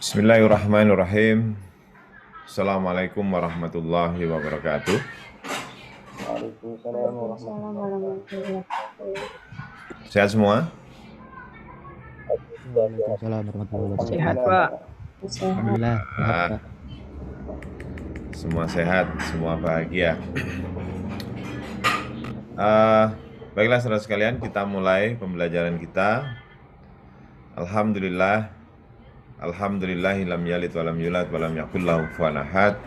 Bismillahirrahmanirrahim. Assalamualaikum warahmatullahi wabarakatuh. Waalaikumsalam Waalaikumsalam warahmatullahi wabarakatuh. Sehat semua? Waalaikumsalam warahmatullahi wabarakatuh. Sehat, Pak. Sehat. Alhamdulillah sehat, Pak. Semua sehat, semua bahagia. Baiklah saudara sekalian, kita mulai pembelajaran kita. Alhamdulillahi lam yalid wa lam yulad wa lam yakul lahu kufuwan ahad.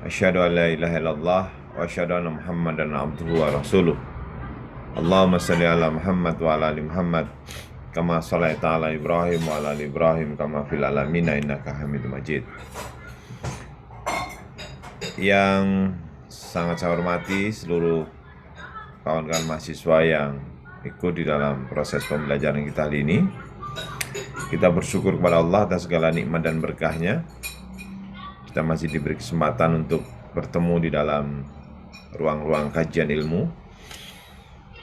Asyhadu an la ilaha illallah wa asyhadu anna Muhammadan abduhu wa rasuluh. Allahumma shalli ala Muhammad wa ala ali Muhammad kama shallaita ala Ibrahim wa ala ali Ibrahim kama fil alamin innaka Hamidum Majid. Yang sangat saya hormati seluruh kawan-kawan mahasiswa yang ikut di dalam proses pembelajaran kita hari ini. Kita bersyukur kepada Allah atas segala nikmat dan berkahnya. Kita masih diberi kesempatan untuk bertemu di dalam ruang-ruang kajian ilmu.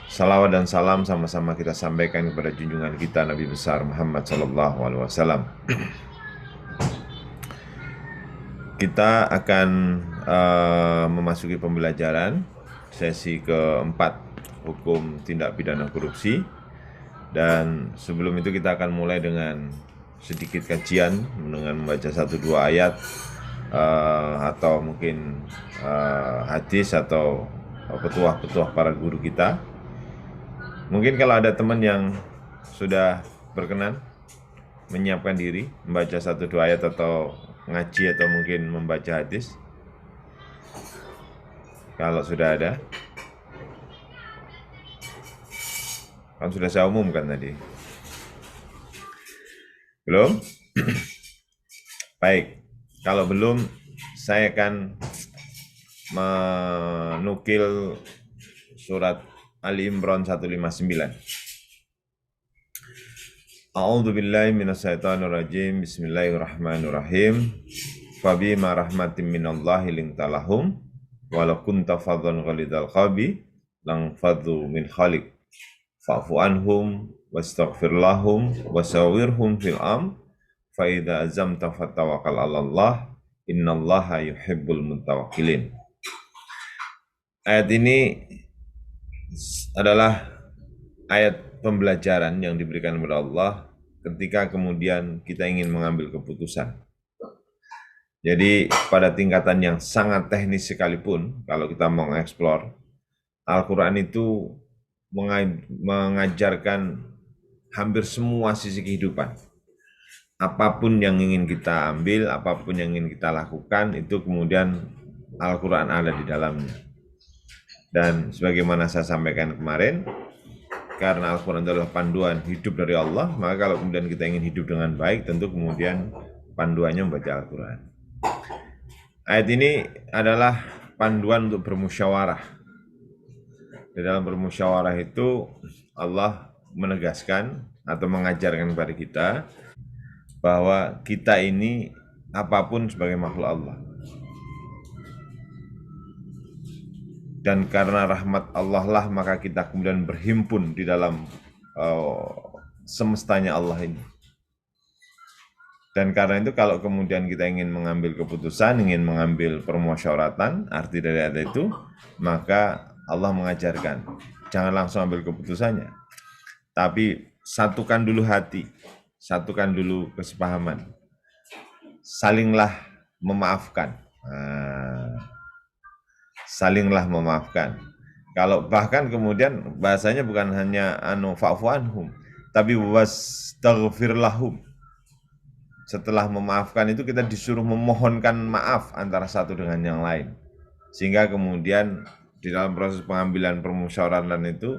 Salawat dan salam sama-sama kita sampaikan kepada junjungan kita Nabi besar Muhammad SAW. Kita akan memasuki pembelajaran sesi keempat hukum tindak pidana korupsi. Dan sebelum itu kita akan mulai dengan sedikit kajian dengan membaca 1-2 ayat atau mungkin hadis atau petuah-petuah para guru kita. Mungkin kalau ada teman yang sudah berkenan menyiapkan diri membaca 1-2 ayat atau ngaji atau mungkin membaca hadis. Kalau sudah ada. Kan sudah saya umumkan tadi. Belum? Baik, kalau belum saya akan menukil surat Ali Imran 159. A'udzu billahi minasyaitonir rajim. Bismillahirrahmanirrahim. Fabima rahmatin minallahi lintalahum walau kunta fadlan ghalidal qalbi lang faddu min khaliq. Fa'fu anhum wastaghfir lahum wasawirhum fil fa idza azamta fatawakkal 'ala Allah innallaha yuhibbul mutawakkilin. Ayat ini adalah ayat pembelajaran yang diberikan oleh Allah ketika kemudian kita ingin mengambil keputusan. Jadi pada tingkatan yang sangat teknis sekalipun, kalau kita mau mengeksplor, Al-Quran itu mengajarkan hampir semua sisi kehidupan. Apapun yang ingin kita ambil, apapun yang ingin kita lakukan, itu kemudian Al-Quran ada di dalamnya. Dan sebagaimana saya sampaikan kemarin, karena Al-Quran adalah panduan hidup dari Allah, maka kalau kemudian kita ingin hidup dengan baik, tentu kemudian panduannya membaca Al-Quran. Ayat ini adalah panduan untuk bermusyawarah. Di dalam bermusyawarah itu Allah menegaskan atau mengajarkan kepada kita bahwa kita ini apapun sebagai makhluk Allah. Dan karena rahmat Allah lah maka kita kemudian berhimpun di dalam semestanya Allah ini. Dan karena itu kalau kemudian kita ingin mengambil keputusan, ingin mengambil permusyawaratan, arti dari ayat itu, maka Allah mengajarkan, jangan langsung ambil keputusannya. Tapi satukan dulu hati, satukan dulu kesepahaman. Salinglah memaafkan. Salinglah memaafkan. Kalau bahkan kemudian bahasanya bukan hanya fa'fu anhum, tapi wastaghfir lahum. Setelah memaafkan itu kita disuruh memohonkan maaf antara satu dengan yang lain. Sehingga kemudian di dalam proses pengambilan permusyawaratan itu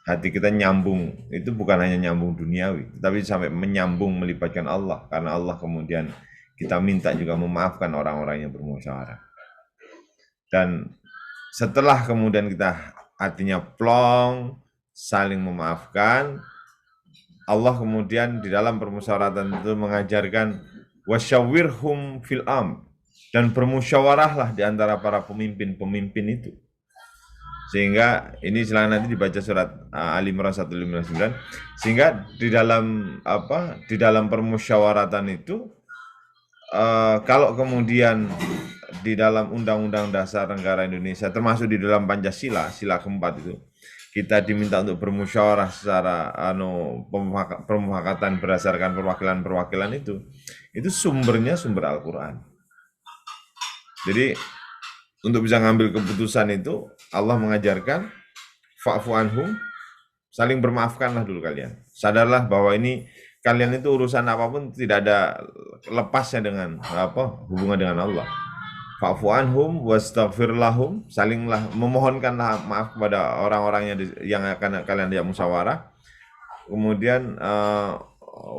hati kita nyambung, itu bukan hanya nyambung duniawi, tapi sampai menyambung melibatkan Allah, karena Allah kemudian kita minta juga memaafkan orang-orang yang bermusyawarah. Dan setelah kemudian kita hatinya plong, saling memaafkan, Allah kemudian di dalam permusyawaratan itu mengajarkan wasyawirhum fil dan bermusyawarahlah di antara para pemimpin-pemimpin itu. Sehingga ini silahkan nanti dibaca surat Ali Imran 159. Sehingga di dalam permusyawaratan itu kalau kemudian di dalam Undang-Undang Dasar Negara Indonesia, termasuk di dalam Pancasila, sila keempat itu, kita diminta untuk bermusyawarah secara pemufakatan berdasarkan perwakilan-perwakilan itu sumbernya sumber Al-Quran. Jadi untuk bisa ngambil keputusan itu, Allah mengajarkan fa'fu anhum, saling bermaafkanlah dulu kalian. Sadarlah bahwa ini kalian itu urusan apapun tidak ada lepasnya dengan hubungan dengan Allah. Fa'fu anhum wastaghfir lahum, salinglah memohonkanlah maaf kepada orang-orang yang akan kalian diajak musyawarah. Kemudian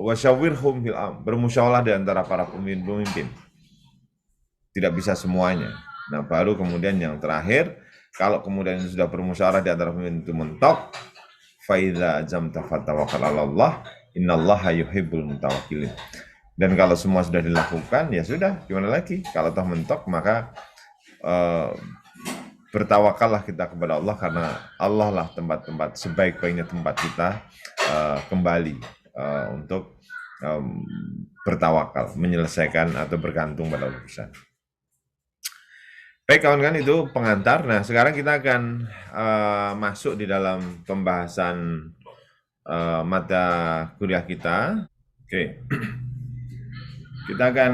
wasyawirhum fil amr, bermusyawarah di antara para pemimpin. Tidak bisa semuanya. Nah, baru kemudian yang terakhir, kalau kemudian sudah bermusyawarah di antara pemimpin itu mentok, fa idza azamta fatawakkal 'alallah, innallaha yuhibbul mutawakkilin. Dan kalau semua sudah dilakukan, ya sudah, gimana lagi? Kalau toh mentok, maka bertawakallah kita kepada Allah, karena Allah lah tempat-tempat sebaik-baiknya tempat kita kembali untuk bertawakal, menyelesaikan atau bergantung pada urusan. Baik kawan-kawan, itu pengantar. Nah, sekarang kita akan masuk di dalam pembahasan mata kuliah kita. Oke. Kita akan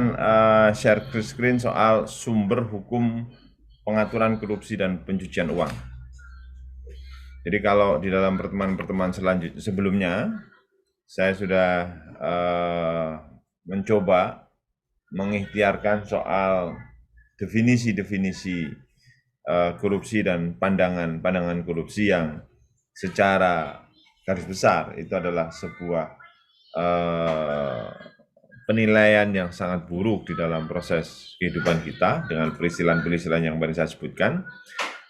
share screen soal sumber hukum pengaturan korupsi dan pencucian uang. Jadi kalau di dalam pertemuan-pertemuan sebelumnya, saya sudah mencoba mengikhtiarkan soal definisi-definisi korupsi dan pandangan korupsi yang secara garis besar itu adalah sebuah penilaian yang sangat buruk di dalam proses kehidupan kita dengan peristilan-peristilan yang baru saya sebutkan.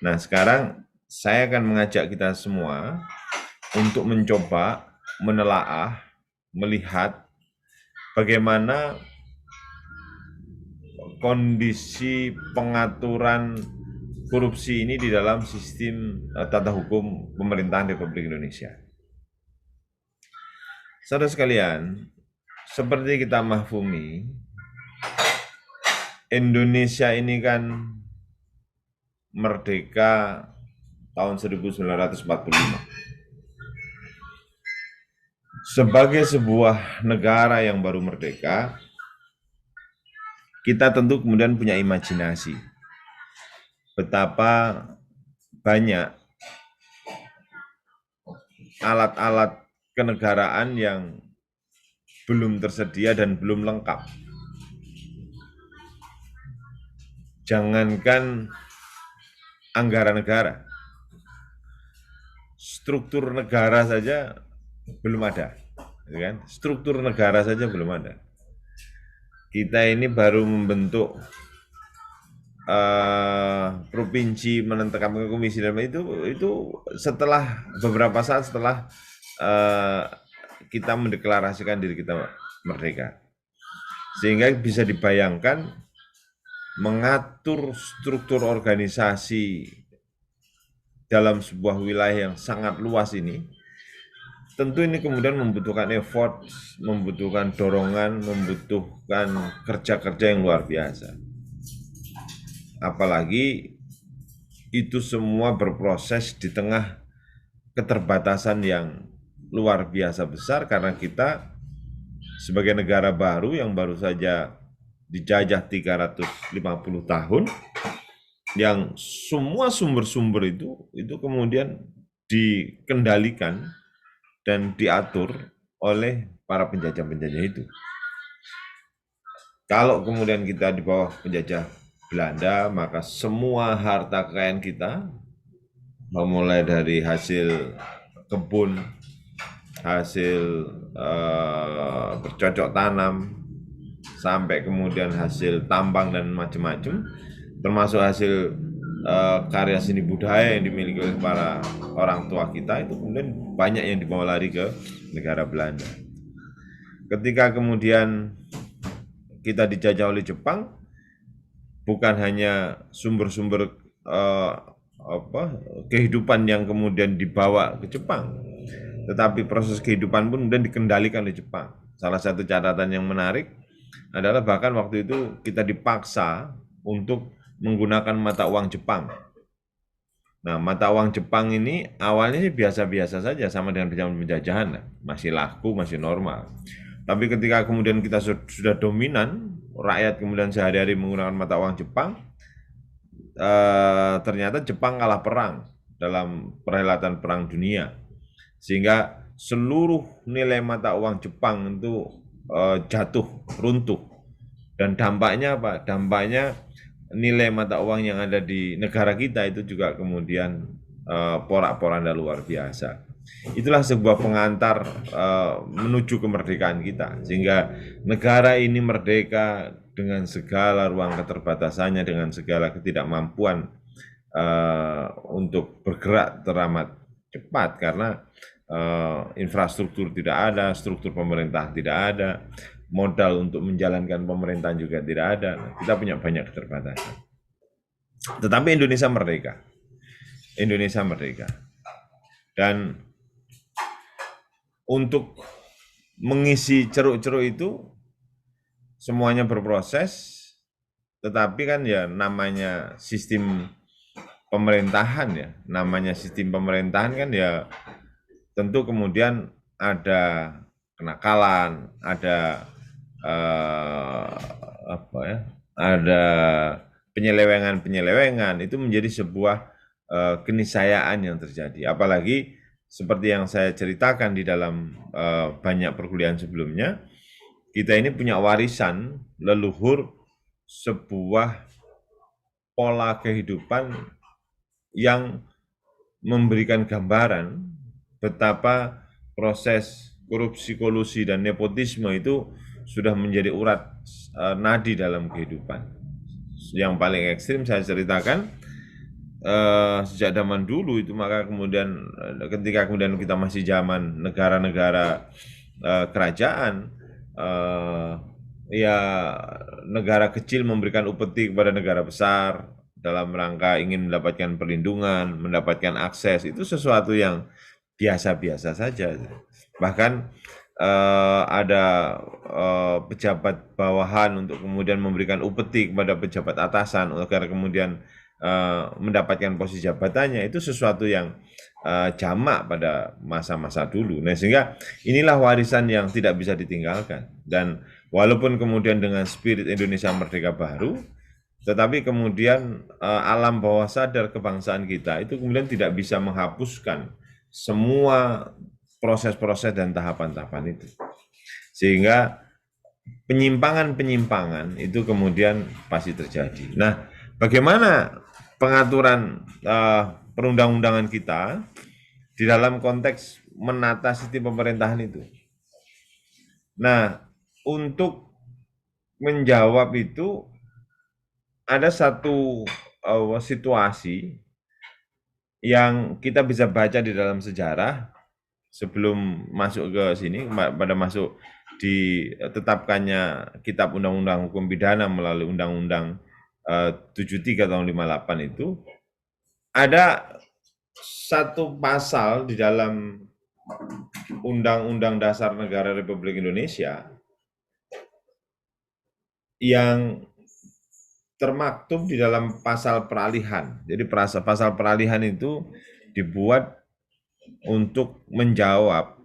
Nah, sekarang saya akan mengajak kita semua untuk mencoba menelaah, melihat bagaimana kondisi pengaturan korupsi ini di dalam sistem tata hukum pemerintahan Republik Indonesia. Saudara sekalian, seperti kita mahfumi, Indonesia ini kan merdeka tahun 1945. Sebagai sebuah negara yang baru merdeka, kita tentu kemudian punya imajinasi betapa banyak alat-alat kenegaraan yang belum tersedia dan belum lengkap. Jangankan anggaran negara, struktur negara saja belum ada, kan? Struktur negara saja belum ada. Kita ini baru membentuk provinsi, menetapkan komisi, dan itu setelah beberapa saat setelah kita mendeklarasikan diri kita merdeka. Sehingga bisa dibayangkan mengatur struktur organisasi dalam sebuah wilayah yang sangat luas ini, tentu ini kemudian membutuhkan effort, membutuhkan dorongan, membutuhkan kerja-kerja yang luar biasa. Apalagi itu semua berproses di tengah keterbatasan yang luar biasa besar, karena kita sebagai negara baru yang baru saja dijajah 350 tahun, yang semua sumber-sumber itu kemudian dikendalikan dan diatur oleh para penjajah-penjajah itu. Kalau kemudian kita di bawah penjajah Belanda, maka semua harta kekayaan kita, mulai dari hasil kebun, hasil bercocok tanam, sampai kemudian hasil tambang dan macam-macam, termasuk hasil karya seni budaya yang dimiliki oleh para orang tua kita, itu kemudian banyak yang dibawa lari ke negara Belanda. Ketika kemudian kita dijajah oleh Jepang, bukan hanya sumber-sumber kehidupan yang kemudian dibawa ke Jepang, tetapi proses kehidupan pun kemudian dikendalikan oleh Jepang. Salah satu catatan yang menarik, adalah bahkan waktu itu kita dipaksa untuk menggunakan mata uang Jepang. Nah, mata uang Jepang ini awalnya sih biasa-biasa saja sama dengan zaman penjajahan, masih laku, masih normal. Tapi ketika kemudian kita sudah dominan, rakyat kemudian sehari-hari menggunakan mata uang Jepang, ternyata Jepang kalah perang dalam perhelatan Perang Dunia, sehingga seluruh nilai mata uang Jepang itu jatuh, runtuh. Dan dampaknya apa? Dampaknya nilai mata uang yang ada di negara kita itu juga kemudian porak-poranda luar biasa. Itulah sebuah pengantar menuju kemerdekaan kita, sehingga negara ini merdeka dengan segala ruang keterbatasannya, dengan segala ketidakmampuan untuk bergerak teramat cepat karena infrastruktur tidak ada, struktur pemerintahan tidak ada, modal untuk menjalankan pemerintahan juga tidak ada. Kita punya banyak keterbatasan. Tetapi Indonesia merdeka. Indonesia merdeka. Dan untuk mengisi ceruk-ceruk itu semuanya berproses, tetapi kan ya namanya sistem pemerintahan ya, namanya sistem pemerintahan kan ya tentu kemudian ada kenakalan, ada ada penyelewengan itu menjadi sebuah keniscayaan yang terjadi. Apalagi seperti yang saya ceritakan di dalam banyak perkuliahan sebelumnya, kita ini punya warisan leluhur sebuah pola kehidupan yang memberikan gambaran betapa proses korupsi, kolusi, dan nepotisme itu sudah menjadi urat nadi dalam kehidupan. Yang paling ekstrim saya ceritakan sejak zaman dulu itu, maka kemudian ketika kemudian kita masih zaman negara-negara kerajaan, ya negara kecil memberikan upeti kepada negara besar dalam rangka ingin mendapatkan perlindungan, mendapatkan akses, itu sesuatu yang biasa-biasa saja. Bahkan ada pejabat bawahan untuk kemudian memberikan upeti kepada pejabat atasan agar kemudian mendapatkan posisi jabatannya, itu sesuatu yang jamak pada masa-masa dulu. Nah, sehingga inilah warisan yang tidak bisa ditinggalkan. Dan walaupun kemudian dengan spirit Indonesia Merdeka baru, tetapi kemudian alam bawah sadar kebangsaan kita itu kemudian tidak bisa menghapuskan semua proses-proses dan tahapan-tahapan itu. Sehingga penyimpangan-penyimpangan itu kemudian pasti terjadi. Nah, bagaimana pengaturan perundang-undangan kita di dalam konteks menata sistem pemerintahan itu? Nah, untuk menjawab itu ada satu situasi yang kita bisa baca di dalam sejarah sebelum masuk ke sini, pada masuk ditetapkannya Kitab Undang-Undang Hukum Pidana melalui Undang-Undang 73 tahun 58 itu, ada satu pasal di dalam Undang-Undang Dasar Negara Republik Indonesia yang termaktub di dalam pasal peralihan. Jadi pasal peralihan itu dibuat untuk menjawab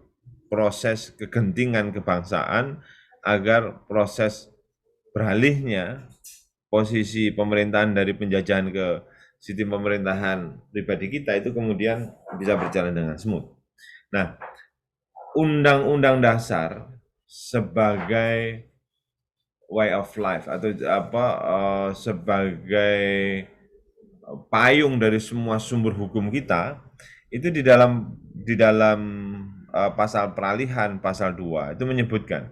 proses kegentingan kebangsaan agar proses beralihnya posisi pemerintahan dari penjajahan ke sistem pemerintahan pribadi kita itu kemudian bisa berjalan dengan smooth. Nah, Undang-Undang Dasar sebagai way of life atau sebagai payung dari semua sumber hukum kita, itu di dalam pasal peralihan pasal 2 itu menyebutkan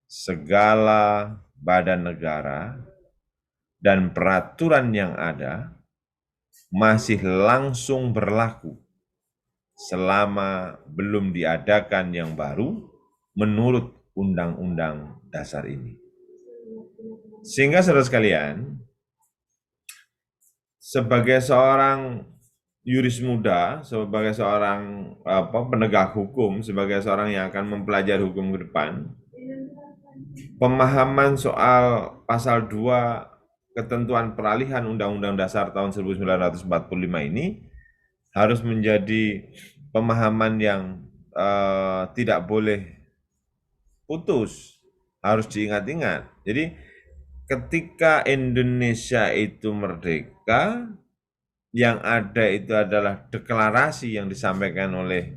segala badan negara dan peraturan yang ada masih langsung berlaku selama belum diadakan yang baru menurut Undang-Undang Dasar ini. Sehingga saudara sekalian, sebagai seorang yuris muda, sebagai seorang penegak hukum, sebagai seorang yang akan mempelajari hukum ke depan, pemahaman soal pasal 2 ketentuan peralihan Undang-Undang Dasar tahun 1945 ini harus menjadi pemahaman yang tidak boleh putus, harus diingat-ingat. Jadi ketika Indonesia itu merdeka, yang ada itu adalah deklarasi yang disampaikan oleh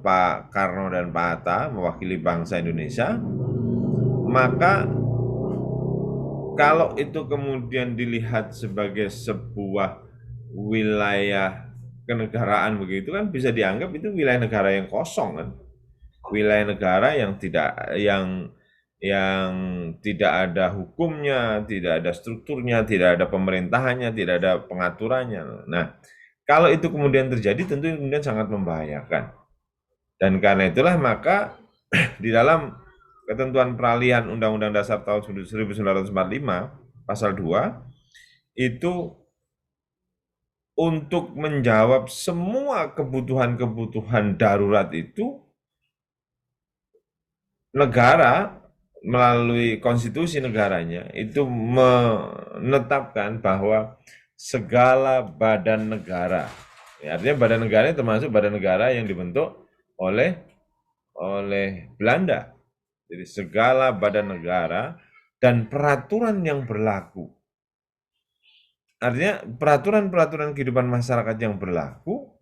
Pak Karno dan Pak Hatta mewakili bangsa Indonesia, maka kalau itu kemudian dilihat sebagai sebuah wilayah kenegaraan begitu kan bisa dianggap itu wilayah negara yang kosong kan, wilayah negara yang tidak ada hukumnya, tidak ada strukturnya, tidak ada pemerintahannya, tidak ada pengaturannya. Nah, kalau itu kemudian terjadi tentu kemudian sangat membahayakan. Dan karena itulah maka di dalam ketentuan peralihan Undang-Undang Dasar tahun 1945 pasal 2 itu untuk menjawab semua kebutuhan-kebutuhan darurat itu negara melalui konstitusi negaranya itu menetapkan bahwa segala badan negara, ya, artinya badan negara termasuk badan negara yang dibentuk oleh Belanda. Jadi segala badan negara dan peraturan yang berlaku. Artinya peraturan-peraturan kehidupan masyarakat yang berlaku,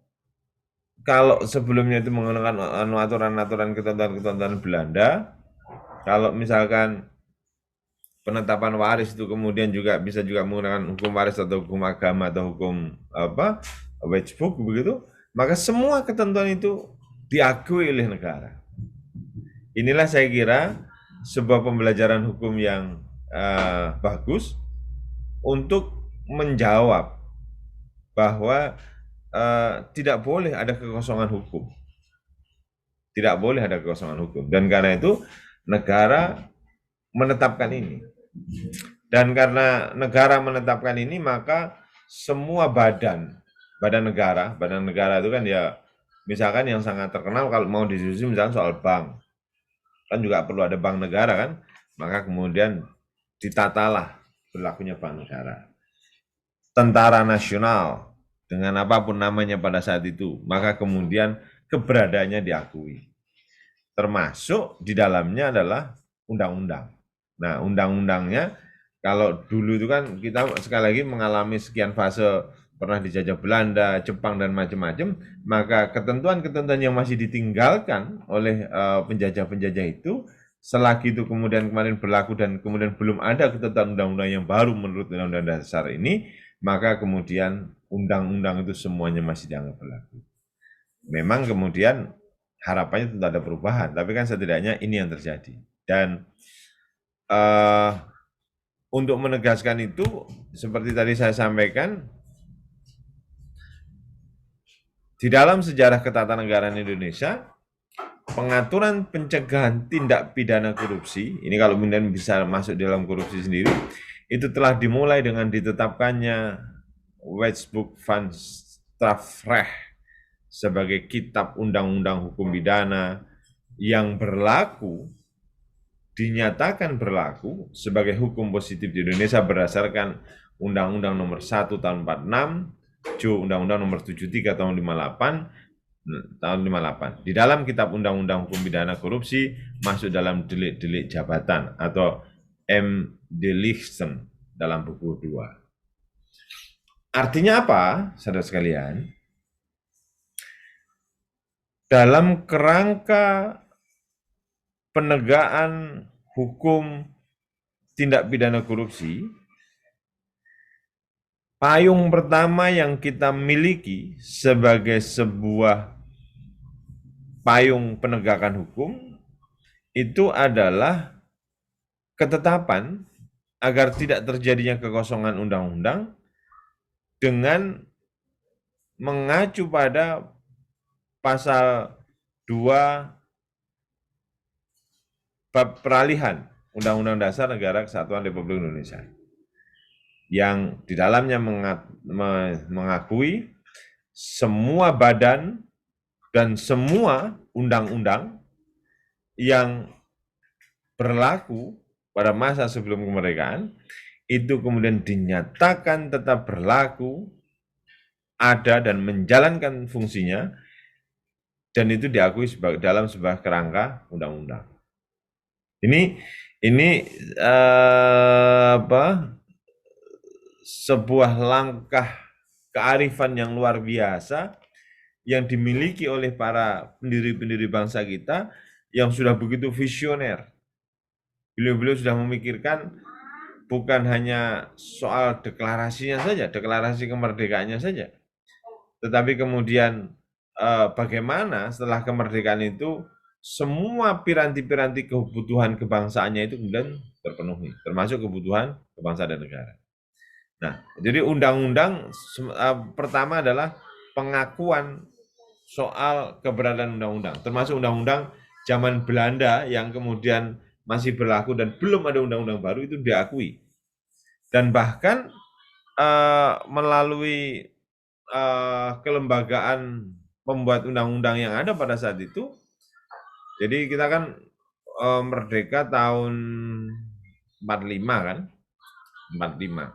kalau sebelumnya itu menggunakan aturan-aturan ketentuan-ketentuan Belanda, kalau misalkan penetapan waris itu kemudian juga bisa juga menggunakan hukum waris atau hukum agama atau hukum wage book begitu, maka semua ketentuan itu diakui oleh negara. Inilah saya kira sebuah pembelajaran hukum yang bagus untuk menjawab bahwa tidak boleh ada kekosongan hukum. Tidak boleh ada kekosongan hukum. Dan karena itu negara menetapkan ini. Dan karena negara menetapkan ini maka semua badan negara itu kan ya misalkan yang sangat terkenal kalau mau diskusi misalkan soal bank. Kan juga perlu ada bank negara kan, maka kemudian ditatalah berlakunya bank negara. Tentara nasional dengan apapun namanya pada saat itu, maka kemudian keberadaannya diakui. Termasuk di dalamnya adalah undang-undang. Nah, undang-undangnya kalau dulu itu kan kita sekali lagi mengalami sekian fase pernah dijajah Belanda, Jepang dan macam-macam, maka ketentuan-ketentuan yang masih ditinggalkan oleh penjajah-penjajah itu selagi itu kemudian kemarin berlaku dan kemudian belum ada ketentuan undang-undang yang baru menurut Undang-Undang Dasar ini, maka kemudian undang-undang itu semuanya masih dianggap berlaku. Memang kemudian harapannya tentu ada perubahan, tapi kan setidaknya ini yang terjadi. Dan untuk menegaskan itu, seperti tadi saya sampaikan, di dalam sejarah ketatanegaraan Indonesia, pengaturan pencegahan tindak pidana korupsi, ini kalau kemudian bisa masuk dalam korupsi sendiri, itu telah dimulai dengan ditetapkannya Wetboek van Strafrecht sebagai kitab undang-undang hukum pidana yang berlaku, dinyatakan berlaku sebagai hukum positif di Indonesia berdasarkan Undang-Undang Nomor 1 Tahun 46, Undang-Undang Nomor 73 Tahun 58. Di dalam Kitab Undang-Undang Hukum Pidana Korupsi masuk dalam delik-delik jabatan atau M-Delicten dalam buku 2. Artinya apa, saudara sekalian? Dalam kerangka penegakan hukum tindak pidana korupsi, payung pertama yang kita miliki sebagai sebuah payung penegakan hukum itu adalah ketetapan agar tidak terjadinya kekosongan undang-undang dengan mengacu pada pasal 2 bab peralihan Undang-Undang Dasar Negara Kesatuan Republik Indonesia, yang di dalamnya mengakui semua badan dan semua undang-undang yang berlaku pada masa sebelum kemerdekaan, itu kemudian dinyatakan tetap berlaku, ada dan menjalankan fungsinya, dan itu diakui dalam sebuah kerangka undang-undang. Ini sebuah langkah kearifan yang luar biasa yang dimiliki oleh para pendiri-pendiri bangsa kita yang sudah begitu visioner. Beliau-beliau sudah memikirkan bukan hanya soal deklarasinya saja, deklarasi kemerdekaannya saja, tetapi kemudian bagaimana setelah kemerdekaan itu semua piranti-piranti kebutuhan kebangsaannya itu kemudian terpenuhi, termasuk kebutuhan bangsa dan negara. Nah, jadi undang-undang pertama adalah pengakuan soal keberadaan undang-undang, termasuk undang-undang zaman Belanda yang kemudian masih berlaku dan belum ada undang-undang baru itu diakui. Dan bahkan melalui kelembagaan pembuat undang-undang yang ada pada saat itu, jadi kita kan merdeka tahun 45 kan, 45.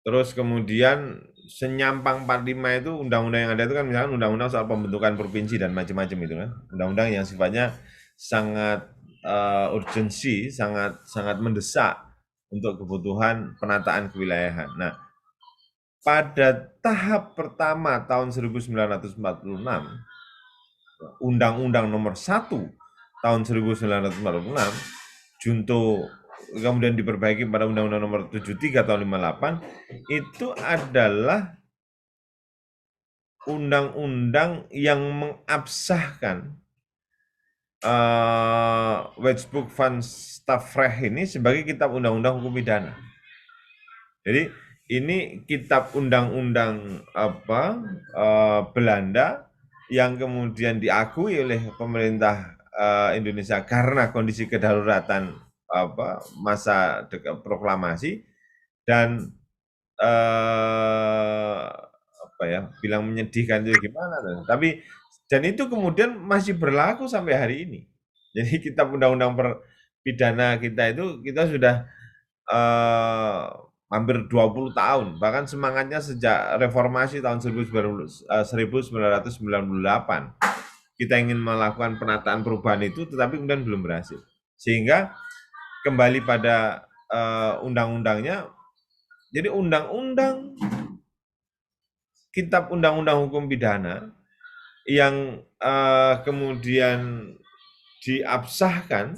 Terus kemudian senyampang 45 itu undang-undang yang ada itu kan misalkan undang-undang soal pembentukan provinsi dan macam-macam itu kan. Undang-undang yang sifatnya sangat urgensi, sangat mendesak untuk kebutuhan penataan kewilayahan. Nah, pada tahap pertama tahun 1946, Undang-Undang Nomor 1 tahun 1946, junto kemudian diperbaiki pada Undang-Undang Nomor 73 tahun 58, itu adalah undang-undang yang mengabsahkan Wetboek van Staffrecht ini sebagai kitab undang-undang hukum pidana. Jadi ini kitab undang-undang Belanda yang kemudian diakui oleh pemerintah Indonesia karena kondisi kedaruratan masa proklamasi dan bilang menyedihkan itu gimana, tapi dan itu kemudian masih berlaku sampai hari ini. Jadi kitab undang-undang pidana kita itu kita sudah hampir 20 tahun, bahkan semangatnya sejak reformasi tahun 1998. Kita ingin melakukan penataan perubahan itu, tetapi kemudian belum berhasil. Sehingga kembali pada undang-undangnya, jadi undang-undang, kitab undang-undang hukum pidana yang kemudian diabsahkan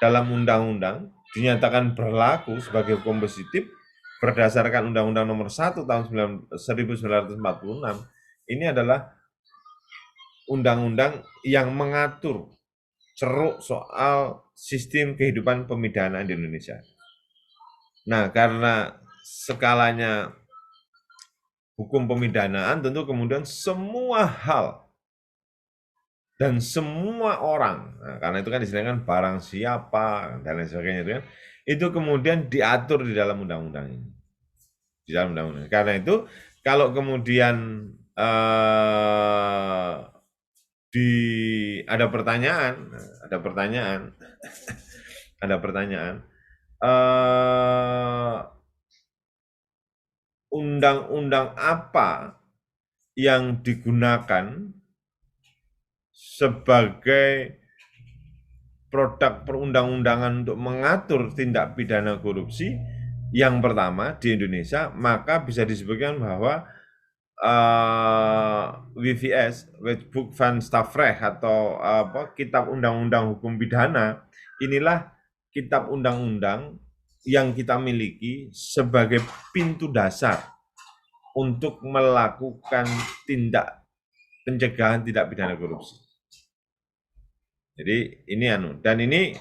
dalam undang-undang, dinyatakan berlaku sebagai hukum positif berdasarkan Undang-Undang Nomor 1 tahun 1946, ini adalah undang-undang yang mengatur ceruk soal sistem kehidupan pemidanaan di Indonesia. Nah, karena skalanya hukum pemidanaan, tentu kemudian semua hal dan semua orang, nah, karena itu kan istilahnya barang siapa dan lain sebagainya itu kemudian diatur di dalam undang-undang ini, di dalam undang-undang. Karena itu kalau kemudian ada pertanyaan, undang-undang apa yang digunakan sebagai produk perundang-undangan untuk mengatur tindak pidana korupsi yang pertama di Indonesia, maka bisa disebutkan bahwa WVS, Wetboek van Staffrecht, atau kitab undang-undang hukum pidana, inilah kitab undang-undang yang kita miliki sebagai pintu dasar untuk melakukan tindak pencegahan tindak pidana korupsi. Jadi ini dan ini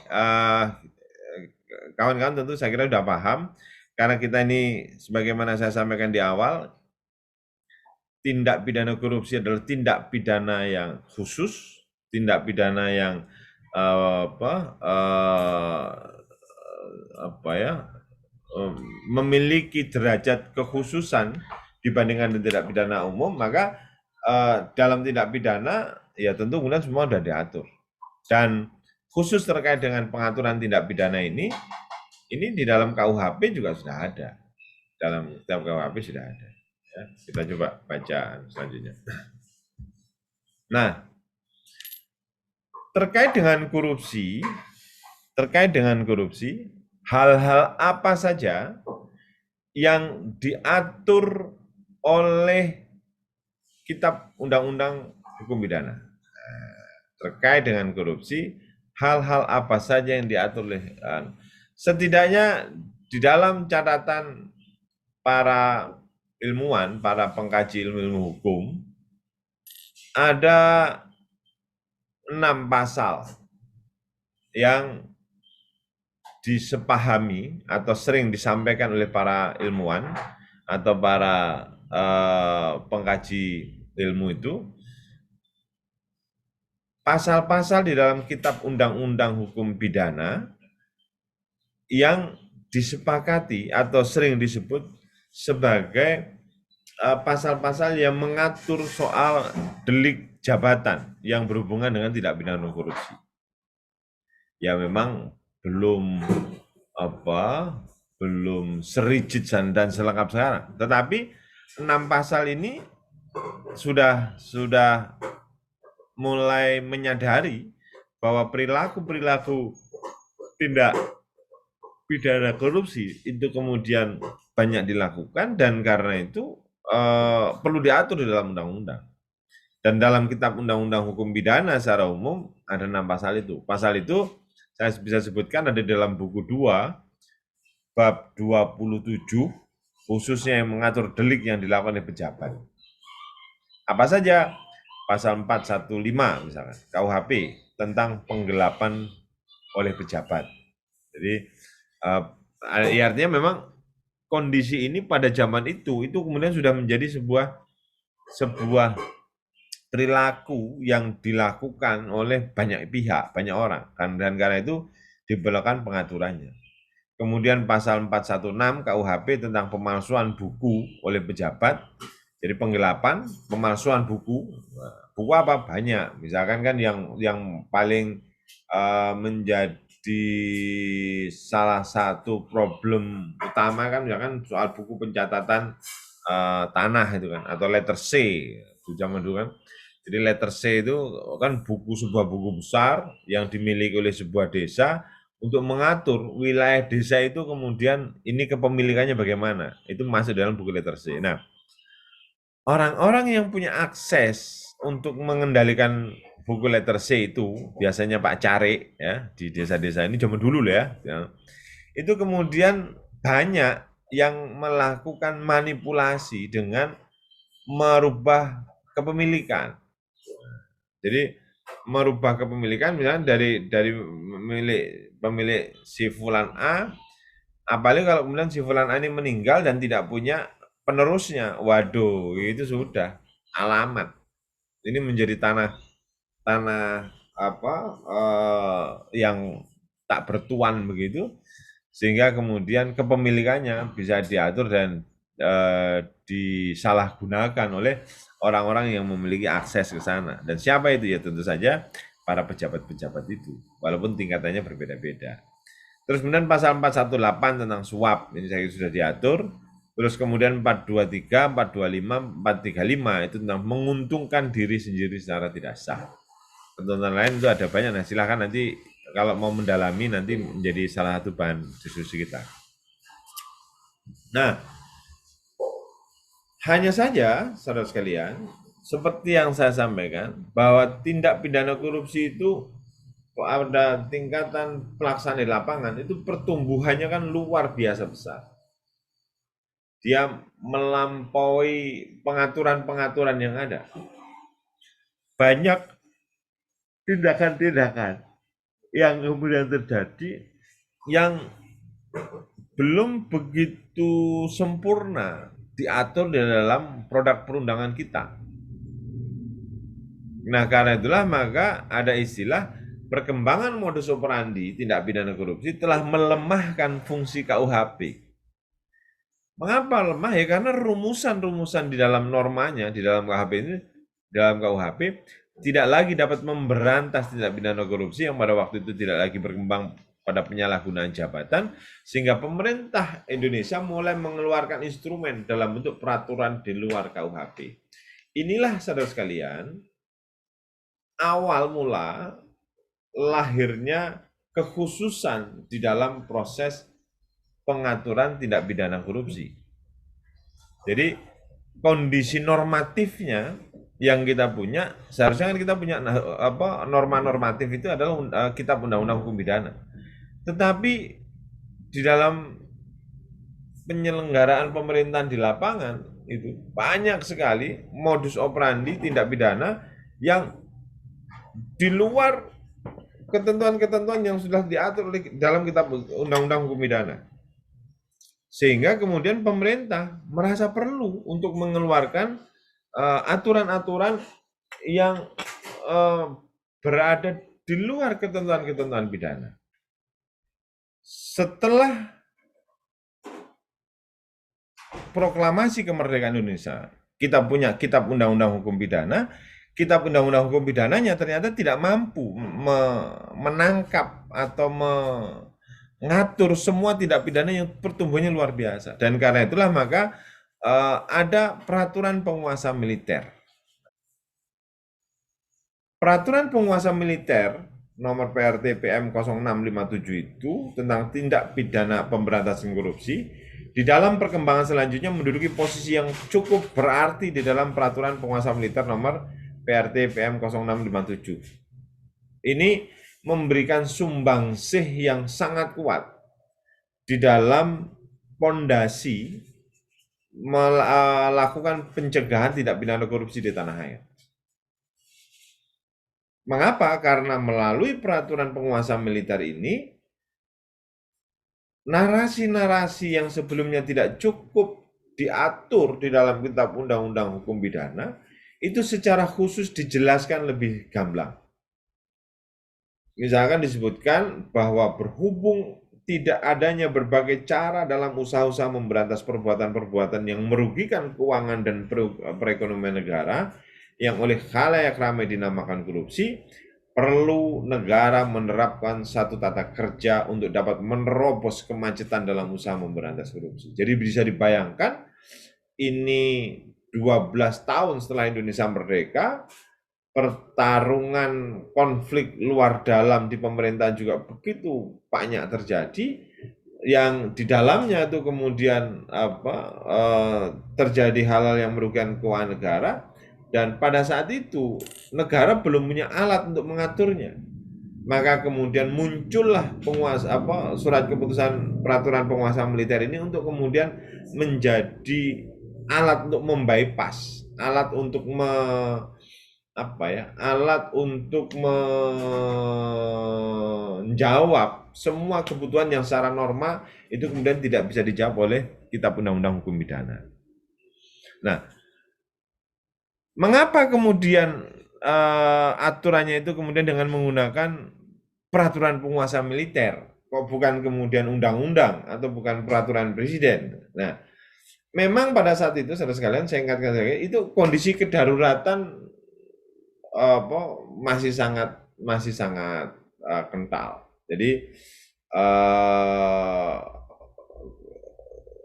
kawan-kawan tentu saya kira sudah paham, karena kita ini sebagaimana saya sampaikan di awal, tindak pidana korupsi adalah tindak pidana yang khusus, tindak pidana yang memiliki derajat kekhususan dibandingkan tindak pidana umum. Maka dalam tindak pidana ya tentu kemudian semua sudah diatur. Dan khusus terkait dengan pengaturan tindak pidana ini di dalam KUHP juga sudah ada. Dalam kitab KUHP sudah ada. Ya, kita coba baca selanjutnya. Nah, terkait dengan korupsi, hal-hal apa saja yang diatur oleh kitab undang-undang hukum pidana. Terkait dengan korupsi, hal-hal apa saja yang diatur oleh setidaknya di dalam catatan para ilmuwan, para pengkaji ilmu hukum, ada 6 pasal yang disepahami atau sering disampaikan oleh para ilmuwan atau para pengkaji ilmu itu, pasal-pasal di dalam kitab undang-undang hukum pidana yang disepakati atau sering disebut sebagai pasal-pasal yang mengatur soal delik jabatan yang berhubungan dengan tindak pidana korupsi. Ya memang belum serigid dan selengkap sekarang. Tetapi 6 pasal ini sudah mulai menyadari bahwa perilaku tindak pidana korupsi itu kemudian banyak dilakukan, dan karena itu perlu diatur di dalam undang-undang. Dan dalam kitab undang-undang hukum pidana secara umum ada 6 pasal itu. Pasal itu saya bisa sebutkan ada dalam buku 2 bab 27 khususnya yang mengatur delik yang dilakukan oleh pejabat. Apa saja? Pasal 415 misalkan KUHP tentang penggelapan oleh pejabat. Jadi artinya memang kondisi ini pada zaman itu kemudian sudah menjadi sebuah perilaku yang dilakukan oleh banyak pihak, banyak orang, dan karena itu diperlukan pengaturannya. Kemudian pasal 416 KUHP tentang pemalsuan buku oleh pejabat. Jadi penggelapan, pemalsuan buku apa banyak. Misalkan kan yang paling menjadi salah satu problem utama kan misalkan soal buku pencatatan tanah itu kan, atau letter C di zaman dulu kan. Jadi letter C itu kan sebuah buku besar yang dimiliki oleh sebuah desa untuk mengatur wilayah desa itu, kemudian ini kepemilikannya bagaimana. Itu masuk dalam buku letter C. Nah, orang-orang yang punya akses untuk mengendalikan buku letter C itu biasanya Pak Cari ya di desa-desa ini zaman dulu ya. Itu kemudian banyak yang melakukan manipulasi dengan merubah kepemilikan. Jadi merubah kepemilikan misalnya dari pemilik si fulan A, apalagi kalau kemudian si fulan A ini meninggal dan tidak punya penerusnya, waduh itu sudah alamat. Ini menjadi tanah yang tak bertuan begitu, sehingga kemudian kepemilikannya bisa diatur dan disalahgunakan oleh orang-orang yang memiliki akses ke sana. Dan siapa itu? Ya tentu saja para pejabat-pejabat itu, walaupun tingkatannya berbeda-beda. Terus kemudian pasal 418 tentang suap, ini saya sudah diatur. Terus kemudian 423, 425, 435 itu tentang menguntungkan diri sendiri secara tidak sah. Ketentuan lain itu ada banyak, nah silahkan nanti kalau mau mendalami nanti menjadi salah satu bahan diskusi kita. Nah, hanya saja, saudara sekalian, seperti yang saya sampaikan, bahwa tindak pidana korupsi itu pada tingkatan pelaksanaan di lapangan itu pertumbuhannya kan luar biasa besar. Dia melampaui pengaturan-pengaturan yang ada. Banyak tindakan-tindakan yang kemudian terjadi yang belum begitu sempurna diatur di dalam produk perundangan kita. Nah, karena itulah maka ada istilah perkembangan modus operandi tindak pidana korupsi telah melemahkan fungsi KUHP. Mengapa lemah? Ya karena rumusan-rumusan di dalam normanya, di dalam KUHP ini, tidak lagi dapat memberantas tindak pidana korupsi yang pada waktu itu tidak lagi berkembang pada penyalahgunaan jabatan, sehingga pemerintah Indonesia mulai mengeluarkan instrumen dalam bentuk peraturan di luar KUHP. Inilah saudara sekalian, awal mula lahirnya kekhususan di dalam proses pengaturan tindak pidana korupsi. Jadi kondisi normatifnya yang kita punya, seharusnya kan kita punya norma normatif itu adalah kitab undang-undang hukum pidana. Tetapi di dalam penyelenggaraan pemerintahan di lapangan itu banyak sekali modus operandi tindak pidana yang di luar ketentuan-ketentuan yang sudah diatur dalam kitab undang-undang hukum pidana. Sehingga kemudian pemerintah merasa perlu untuk mengeluarkan aturan-aturan yang berada di luar ketentuan-ketentuan pidana. Setelah proklamasi kemerdekaan Indonesia, kita punya kitab undang-undang hukum pidana, kitab undang-undang hukum pidananya ternyata tidak mampu menangkap atau mengatur semua tindak pidana yang pertumbuhannya luar biasa. Dan karena itulah maka ada peraturan penguasa militer. Peraturan penguasa militer nomor PRT PM 0657 itu tentang tindak pidana pemberantasan korupsi di dalam perkembangan selanjutnya menduduki posisi yang cukup berarti di dalam peraturan penguasa militer nomor PRT PM 0657. Ini memberikan sumbangsih yang sangat kuat di dalam pondasi melakukan pencegahan tindak pidana korupsi di tanah air. Mengapa? Karena melalui peraturan penguasa militer ini, narasi-narasi yang sebelumnya tidak cukup diatur di dalam kitab undang-undang hukum pidana, itu secara khusus dijelaskan lebih gamblang. Misalkan disebutkan bahwa berhubung tidak adanya berbagai cara dalam usaha-usaha memberantas perbuatan-perbuatan yang merugikan keuangan dan perekonomian negara, yang oleh khalayak ramai dinamakan korupsi, perlu negara menerapkan satu tata kerja untuk dapat menerobos kemacetan dalam usaha memberantas korupsi. Jadi bisa dibayangkan, ini 12 tahun setelah Indonesia merdeka, pertarungan konflik luar dalam di pemerintahan juga begitu banyak terjadi, yang di dalamnya itu kemudian terjadi hal-hal yang merugikan keuangan negara. Dan pada saat itu negara belum punya alat untuk mengaturnya, maka kemudian muncullah surat keputusan peraturan penguasa militer ini untuk kemudian menjadi alat untuk membypass, alat untuk menjawab semua kebutuhan yang secara norma itu kemudian tidak bisa dijawab oleh kitab undang-undang hukum pidana. Nah, mengapa kemudian aturannya itu kemudian dengan menggunakan peraturan penguasa militer, kok bukan kemudian undang-undang atau bukan peraturan presiden? Nah, memang pada saat itu, saudara sekalian, saya ingatkan saja, itu kondisi kedaruratan masih sangat kental. Jadi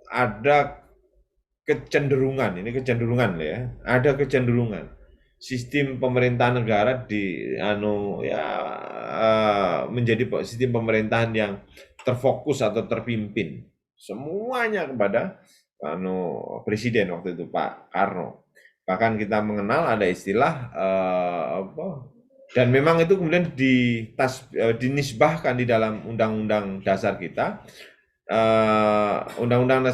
ada kecenderungan, ini kecenderungan ya, ada kecenderungan sistem pemerintahan negara menjadi sistem pemerintahan yang terfokus atau terpimpin semuanya kepada presiden waktu itu, Pak Karno. Bahkan kita mengenal ada istilah dan memang itu kemudian dinisbahkan di dalam undang-undang dasar kita. Undang-undang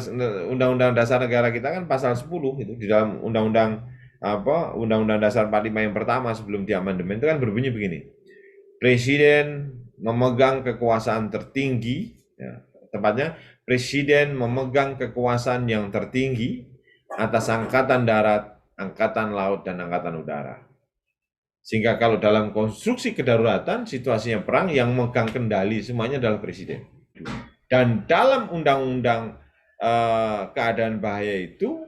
dasar negara kita kan pasal 10 itu di dalam undang-undang dasar 45 yang pertama sebelum diamandemen itu kan berbunyi begini. Presiden memegang kekuasaan tertinggi, ya, tepatnya presiden memegang kekuasaan yang tertinggi atas angkatan darat, angkatan laut, dan angkatan udara. Sehingga kalau dalam konstruksi kedaruratan, situasinya perang, yang memegang kendali semuanya adalah presiden. Dan dalam undang-undang keadaan bahaya itu,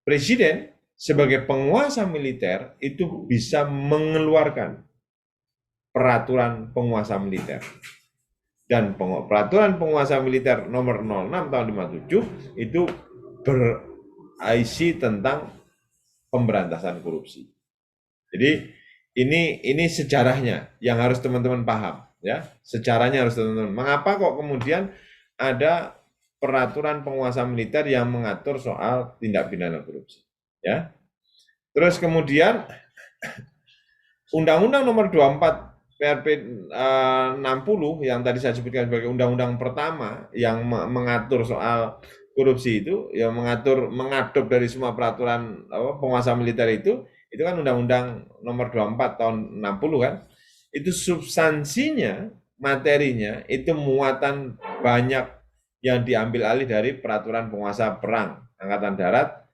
presiden sebagai penguasa militer itu bisa mengeluarkan peraturan penguasa militer. Dan peraturan penguasa militer nomor 06 tahun 57 itu berisi tentang pemberantasan korupsi. Jadi ini sejarahnya yang harus teman-teman paham, ya. Sejarahnya harus teman-teman. Mengapa kok kemudian ada peraturan penguasa militer yang mengatur soal tindak pidana korupsi, ya. Terus kemudian Undang-Undang nomor 24 PRP 60 yang tadi saya sebutkan sebagai undang-undang pertama yang mengatur soal korupsi itu, yang mengadop dari semua peraturan penguasa militer itu kan undang-undang nomor 24 tahun 60 kan. Itu substansinya, materinya itu muatan banyak yang diambil alih dari peraturan penguasa perang Angkatan Darat,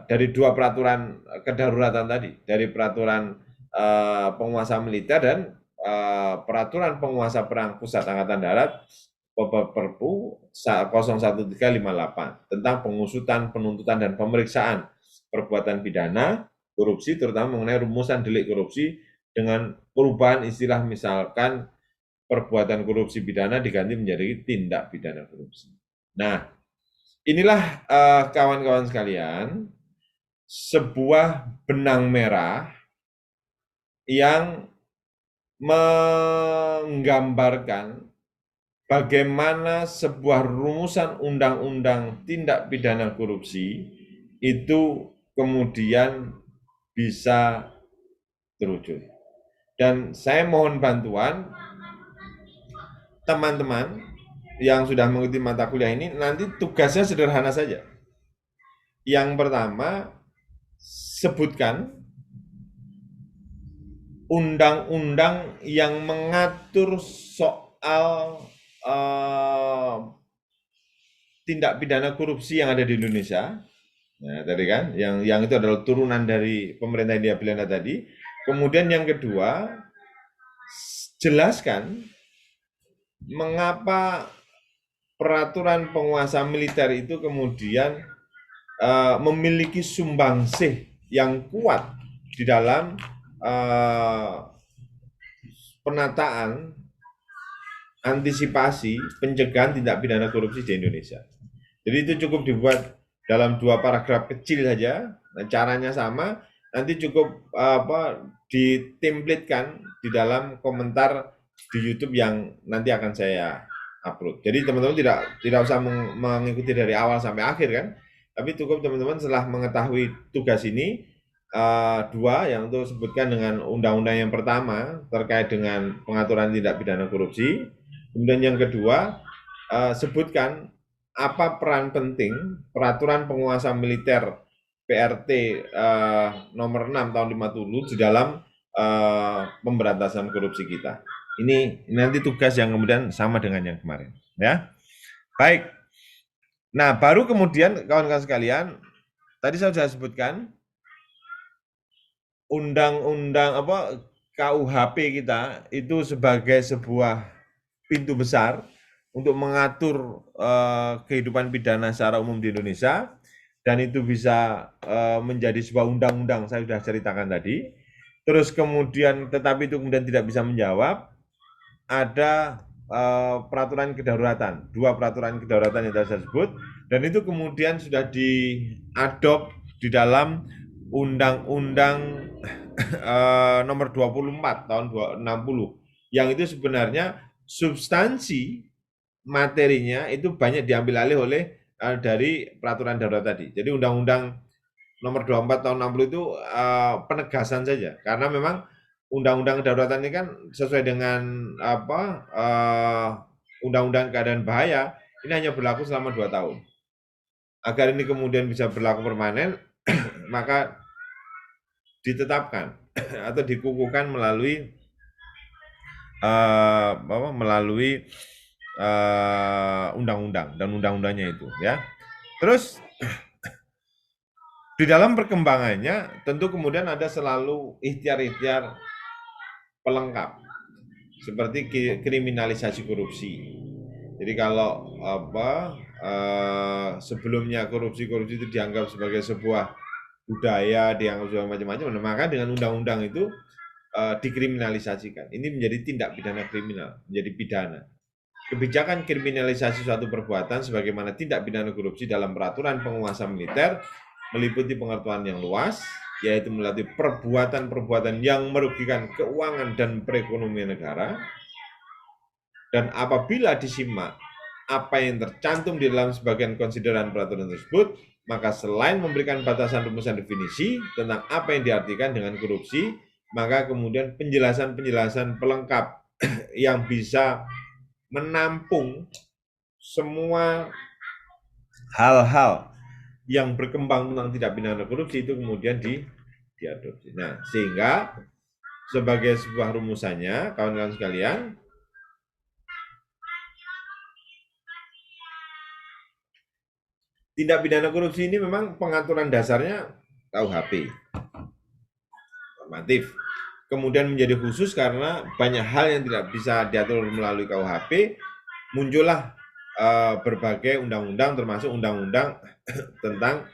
dari dua peraturan kedaruratan tadi, dari peraturan penguasa militer dan peraturan penguasa perang pusat Angkatan Darat Perpu 01358 tentang pengusutan, penuntutan dan pemeriksaan perbuatan pidana korupsi, terutama mengenai rumusan delik korupsi dengan perubahan istilah, misalkan perbuatan korupsi pidana diganti menjadi tindak pidana korupsi. Nah, inilah kawan-kawan sekalian, sebuah benang merah yang menggambarkan bagaimana sebuah rumusan undang-undang tindak pidana korupsi itu kemudian bisa terwujud. Dan saya mohon bantuan teman-teman yang sudah mengikuti mata kuliah ini, nanti tugasnya sederhana saja. Yang pertama, sebutkan undang-undang yang mengatur soal tindak pidana korupsi yang ada di Indonesia. Nah, tadi kan, yang itu adalah turunan dari pemerintah Hindia Belanda tadi. Kemudian yang kedua, jelaskan mengapa peraturan penguasa militer itu kemudian memiliki sumbangsih yang kuat di dalam penataan, antisipasi, pencegahan tindak pidana korupsi di Indonesia. Jadi itu cukup dibuat dalam 2 paragraf kecil saja, caranya sama, nanti cukup ditemplatekan di dalam komentar di YouTube yang nanti akan saya upload. Jadi teman-teman tidak usah mengikuti dari awal sampai akhir kan, tapi cukup teman-teman setelah mengetahui tugas ini, 2 yang untuk sebutkan dengan undang-undang yang pertama terkait dengan pengaturan tindak pidana korupsi, kemudian yang kedua sebutkan apa peran penting peraturan penguasa militer PRT nomor 6 tahun 50 di dalam pemberantasan korupsi kita. Ini nanti tugas yang kemudian sama dengan yang kemarin, ya. Baik. Nah, baru kemudian kawan-kawan sekalian, tadi saya sudah sebutkan undang-undang KUHP kita itu sebagai sebuah pintu besar untuk mengatur kehidupan pidana secara umum di Indonesia, dan itu bisa menjadi sebuah undang-undang, saya sudah ceritakan tadi. Terus kemudian, tetapi itu kemudian tidak bisa menjawab, ada peraturan kedaruratan, 2 peraturan kedaruratan yang tadi saya sebut, dan itu kemudian sudah diadop di dalam Undang-Undang nomor 24 tahun 60, yang itu sebenarnya substansi materinya itu banyak diambil alih oleh dari peraturan darurat tadi. Jadi Undang-Undang nomor 24 tahun 60 itu penegasan saja, karena memang Undang-Undang kedaruratan ini kan sesuai dengan Undang-Undang keadaan bahaya, ini hanya berlaku selama 2 tahun. Agar ini kemudian bisa berlaku permanen, maka ditetapkan atau dikukuhkan melalui undang-undang dan undang-undangnya itu, ya. Terus di dalam perkembangannya tentu kemudian ada selalu ikhtiar-ikhtiar pelengkap seperti kriminalisasi korupsi. Jadi kalau sebelumnya korupsi itu dianggap sebagai sebuah budaya, dianggap sebagai macam-macam, maka dengan undang-undang itu dikriminalisasikan. Ini menjadi tindak pidana kriminal, menjadi pidana. Kebijakan kriminalisasi suatu perbuatan sebagaimana tindak pidana korupsi dalam peraturan penguasa militer meliputi pengertian yang luas, yaitu melalui perbuatan-perbuatan yang merugikan keuangan dan perekonomian negara. Dan apabila disimak apa yang tercantum di dalam sebagian konsideran peraturan tersebut, maka selain memberikan batasan rumusan definisi tentang apa yang diartikan dengan korupsi, maka kemudian penjelasan-penjelasan pelengkap yang bisa menampung semua hal-hal yang berkembang tentang tindak pidana korupsi itu kemudian diadopsi. Nah, sehingga sebagai sebuah rumusannya, kawan-kawan sekalian, tindak pidana korupsi ini memang pengaturan dasarnya KUHP normatif. Kemudian menjadi khusus karena banyak hal yang tidak bisa diatur melalui KUHP, muncullah berbagai undang-undang termasuk undang-undang tentang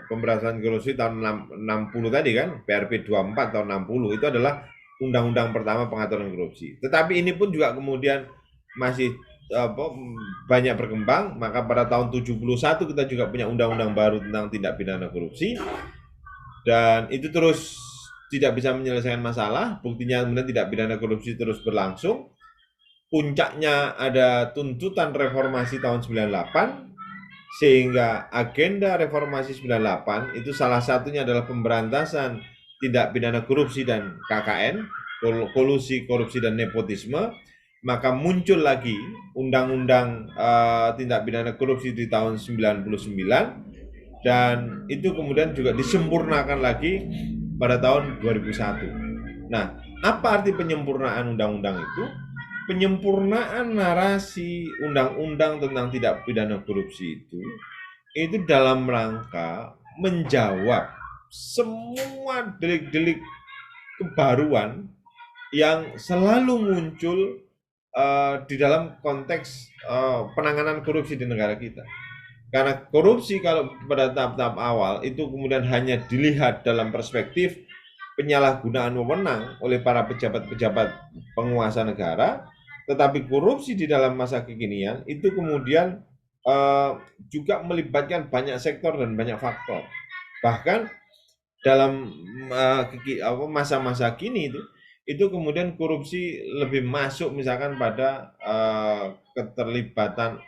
pemberantasan korupsi tahun 60 tadi kan, PRP 24 tahun 60 itu adalah undang-undang pertama pengaturan korupsi. Tetapi ini pun juga kemudian masih banyak berkembang, maka pada tahun 71 kita juga punya undang-undang baru tentang tindak pidana korupsi. Dan itu terus tidak bisa menyelesaikan masalah, buktinya kemudian tindak pidana korupsi terus berlangsung. Puncaknya ada tuntutan reformasi tahun 98, sehingga agenda reformasi 98 itu salah satunya adalah pemberantasan tindak pidana korupsi dan KKN, kolusi, korupsi, dan nepotisme. Maka muncul lagi undang-undang tindak pidana korupsi di tahun 99, dan itu kemudian juga disempurnakan lagi pada tahun 2001. Nah, apa arti penyempurnaan undang-undang itu? Penyempurnaan narasi undang-undang tentang tindak pidana korupsi itu dalam rangka menjawab semua delik-delik kebaruan yang selalu muncul di dalam konteks penanganan korupsi di negara kita. Karena korupsi kalau pada tahap-tahap awal itu kemudian hanya dilihat dalam perspektif penyalahgunaan wewenang oleh para pejabat-pejabat penguasa negara, tetapi korupsi di dalam masa kekinian itu kemudian juga melibatkan banyak sektor dan banyak faktor. Bahkan dalam masa-masa kini itu kemudian korupsi lebih masuk misalkan pada keterlibatan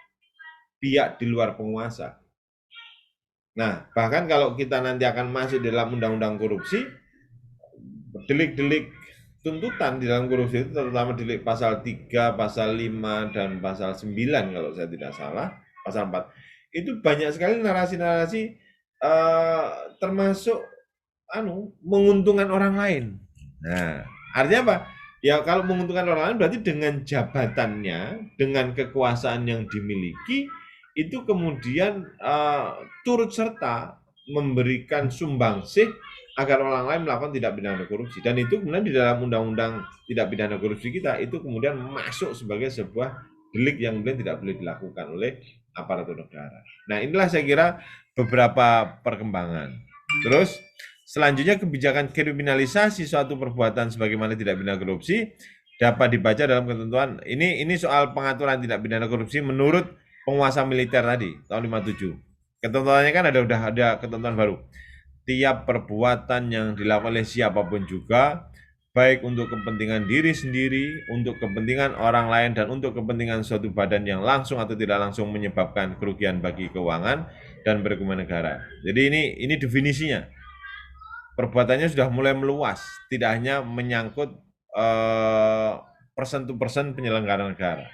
pihak di luar penguasa. Nah, bahkan kalau kita nanti akan masuk dalam undang-undang korupsi, delik-delik tuntutan di dalam korupsi itu terutama delik pasal 3, pasal 5, dan pasal 9 kalau saya tidak salah, pasal 4. Itu banyak sekali narasi-narasi termasuk menguntungkan orang lain. Nah, artinya apa? Ya kalau menguntungkan orang lain berarti dengan jabatannya, dengan kekuasaan yang dimiliki, itu kemudian turut serta memberikan sumbangsih agar orang lain melakukan tindak pidana korupsi. Dan itu kemudian di dalam undang-undang tindak pidana korupsi kita itu kemudian masuk sebagai sebuah delik yang kemudian tidak boleh dilakukan oleh aparatur negara. Nah, inilah saya kira beberapa perkembangan. Terus selanjutnya kebijakan kriminalisasi suatu perbuatan sebagaimana tindak pidana korupsi dapat dibaca dalam ketentuan ini soal pengaturan tindak pidana korupsi menurut penguasa militer tadi tahun 57. Ketentuannya kan udah ada ketentuan baru. Tiap perbuatan yang dilakukan oleh siapapun juga, baik untuk kepentingan diri sendiri, untuk kepentingan orang lain, dan untuk kepentingan suatu badan yang langsung atau tidak langsung menyebabkan kerugian bagi keuangan dan perekonomian negara. Jadi ini definisinya. Perbuatannya sudah mulai meluas, tidak hanya menyangkut person to person penyelenggara negara.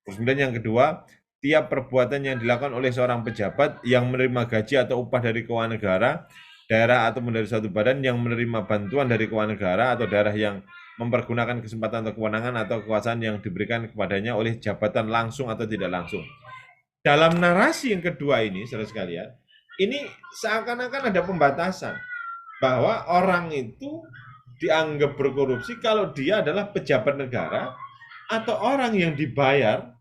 Terus kemudian yang kedua, tiap perbuatan yang dilakukan oleh seorang pejabat yang menerima gaji atau upah dari keuangan negara, daerah atau dari suatu badan yang menerima bantuan dari keuangan negara atau daerah yang mempergunakan kesempatan atau kewenangan atau kekuasaan yang diberikan kepadanya oleh jabatan langsung atau tidak langsung. Dalam narasi yang kedua ini, saudara sekalian, ini seakan-akan ada pembatasan bahwa orang itu dianggap berkorupsi kalau dia adalah pejabat negara atau orang yang dibayar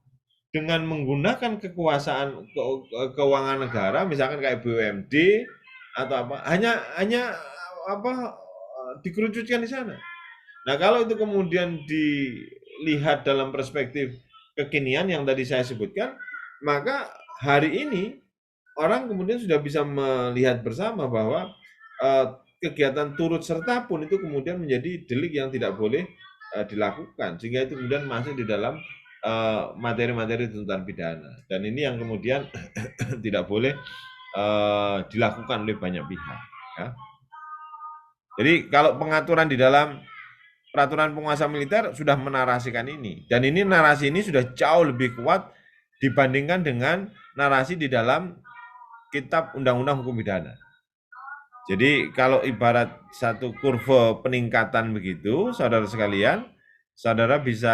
dengan menggunakan kekuasaan keuangan negara, misalkan kayak BUMD atau apa, hanya dikerucutkan di sana. Nah, kalau itu kemudian dilihat dalam perspektif kekinian yang tadi saya sebutkan, maka hari ini orang kemudian sudah bisa melihat bersama bahwa kegiatan turut serta pun itu kemudian menjadi delik yang tidak boleh dilakukan, sehingga itu kemudian masuk di dalam materi-materi tuntutan pidana. Dan ini yang kemudian tidak boleh dilakukan oleh banyak pihak. Ya. Jadi kalau pengaturan di dalam peraturan penguasa militer sudah menarasikan ini, dan ini narasi ini sudah jauh lebih kuat dibandingkan dengan narasi di dalam Kitab Undang-Undang Hukum Pidana. Jadi kalau ibarat satu kurva peningkatan begitu, saudara sekalian, saudara bisa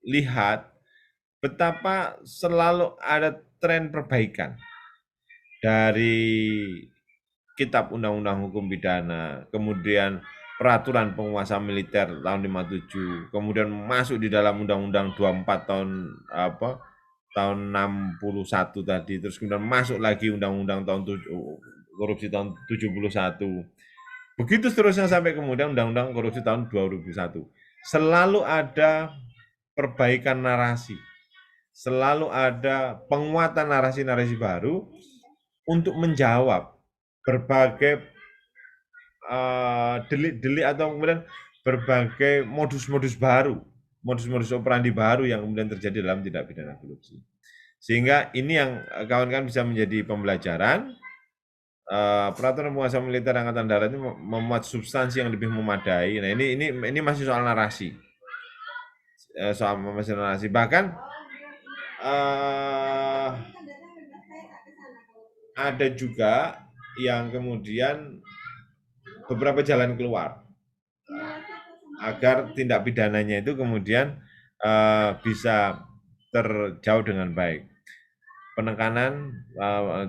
lihat betapa selalu ada tren perbaikan dari Kitab Undang-Undang Hukum Pidana, kemudian Peraturan Penguasa Militer tahun 57, kemudian masuk di dalam Undang-Undang 24 tahun 61 tadi, terus kemudian masuk lagi Undang-Undang korupsi tahun 71. Begitu seterusnya sampai kemudian Undang-Undang korupsi tahun 2001. Selalu ada perbaikan narasi, selalu ada penguatan narasi-narasi baru untuk menjawab berbagai delik-delik atau kemudian berbagai modus-modus baru, modus-modus operandi baru yang kemudian terjadi dalam tindak pidana korupsi. Sehingga ini yang kawan-kawan bisa menjadi pembelajaran. Peraturan penguasa militer Angkatan Darat ini memuat substansi yang lebih memadai. Nah, ini masih soal narasi, Bahkan ada juga yang kemudian beberapa jalan keluar agar tindak pidananya itu kemudian bisa terjauh dengan baik. Penekanan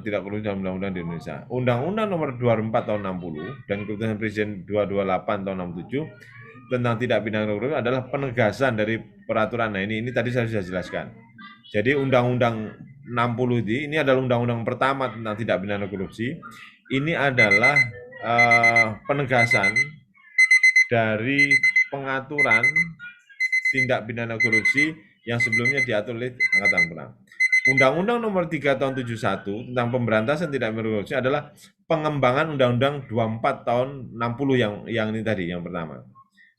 tidak korupsi dalam undang-undang di Indonesia. Undang-Undang nomor 24 tahun 60 dan Keputusan Presiden 228 tahun 67 tentang tindak pidana korupsi adalah penegasan dari peraturan. Nah, ini tadi saya sudah jelaskan. Jadi Undang-Undang 60 ini adalah undang-undang pertama tentang tindak pidana korupsi. Ini adalah penegasan dari pengaturan tindak pidana korupsi yang sebelumnya diatur oleh Angkatan Perang. Undang-Undang nomor 3 tahun 71 tentang pemberantasan tindak pidana korupsi adalah pengembangan Undang-Undang 24 tahun 60 yang ini tadi, yang pertama.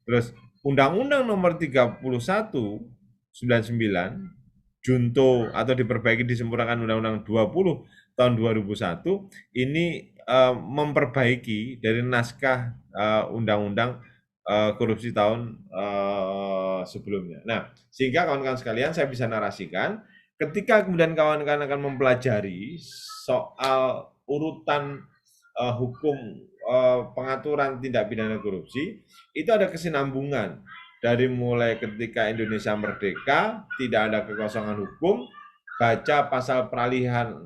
Terus Undang-Undang nomor 31 99 junto atau diperbaiki disempurnakan Undang-Undang 20 tahun 2001 ini memperbaiki dari naskah Undang-Undang korupsi tahun sebelumnya. Nah, sehingga kawan-kawan sekalian saya bisa narasikan ketika kemudian kawan-kawan akan mempelajari soal urutan hukum pengaturan tindak pidana korupsi, itu ada kesinambungan dari mulai ketika Indonesia merdeka, tidak ada kekosongan hukum, baca pasal peralihan,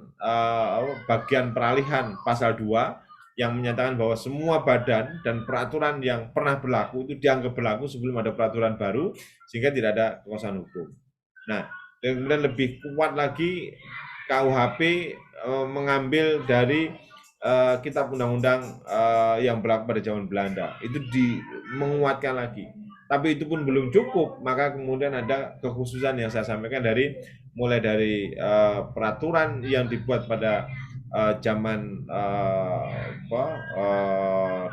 bagian peralihan pasal 2, yang menyatakan bahwa semua badan dan peraturan yang pernah berlaku itu dianggap berlaku sebelum ada peraturan baru, sehingga tidak ada kekosongan hukum. Nah, kemudian lebih kuat lagi KUHP mengambil dari kitab undang-undang yang berlaku pada zaman Belanda, itu menguatkan lagi. Tapi itu pun belum cukup, maka kemudian ada kekhususan yang saya sampaikan mulai dari peraturan yang dibuat pada zaman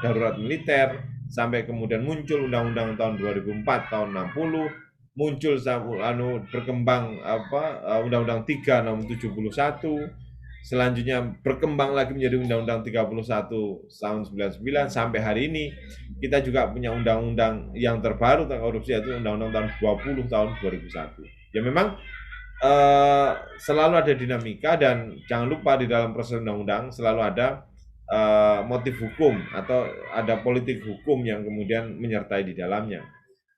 darurat militer, sampai kemudian muncul undang-undang tahun 2004 tahun 60, muncul berkembang undang-undang 3 nomor 71, selanjutnya berkembang lagi menjadi undang-undang 31 tahun 99, sampai hari ini kita juga punya undang-undang yang terbaru tentang korupsi, yaitu undang-undang tahun 20 tahun 2001. Ya memang selalu ada dinamika, dan jangan lupa di dalam proses undang-undang selalu ada motif hukum atau ada politik hukum yang kemudian menyertai di dalamnya.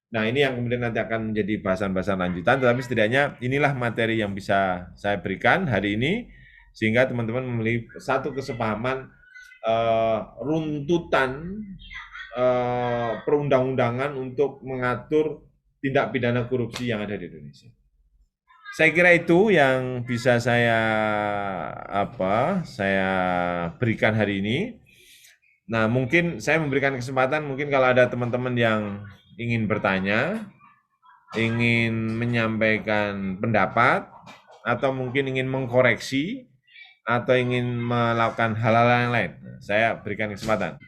Nah, ini yang kemudian nanti akan menjadi bahasan-bahasan lanjutan, tetapi setidaknya inilah materi yang bisa saya berikan hari ini, sehingga teman-teman memiliki satu kesepahaman runtutan perundang-undangan untuk mengatur tindak pidana korupsi yang ada di Indonesia. Saya kira itu yang bisa saya berikan hari ini. Nah, mungkin saya memberikan kesempatan mungkin kalau ada teman-teman yang ingin bertanya, ingin menyampaikan pendapat, atau mungkin ingin mengkoreksi, atau ingin melakukan hal-hal yang lain. Saya berikan kesempatan.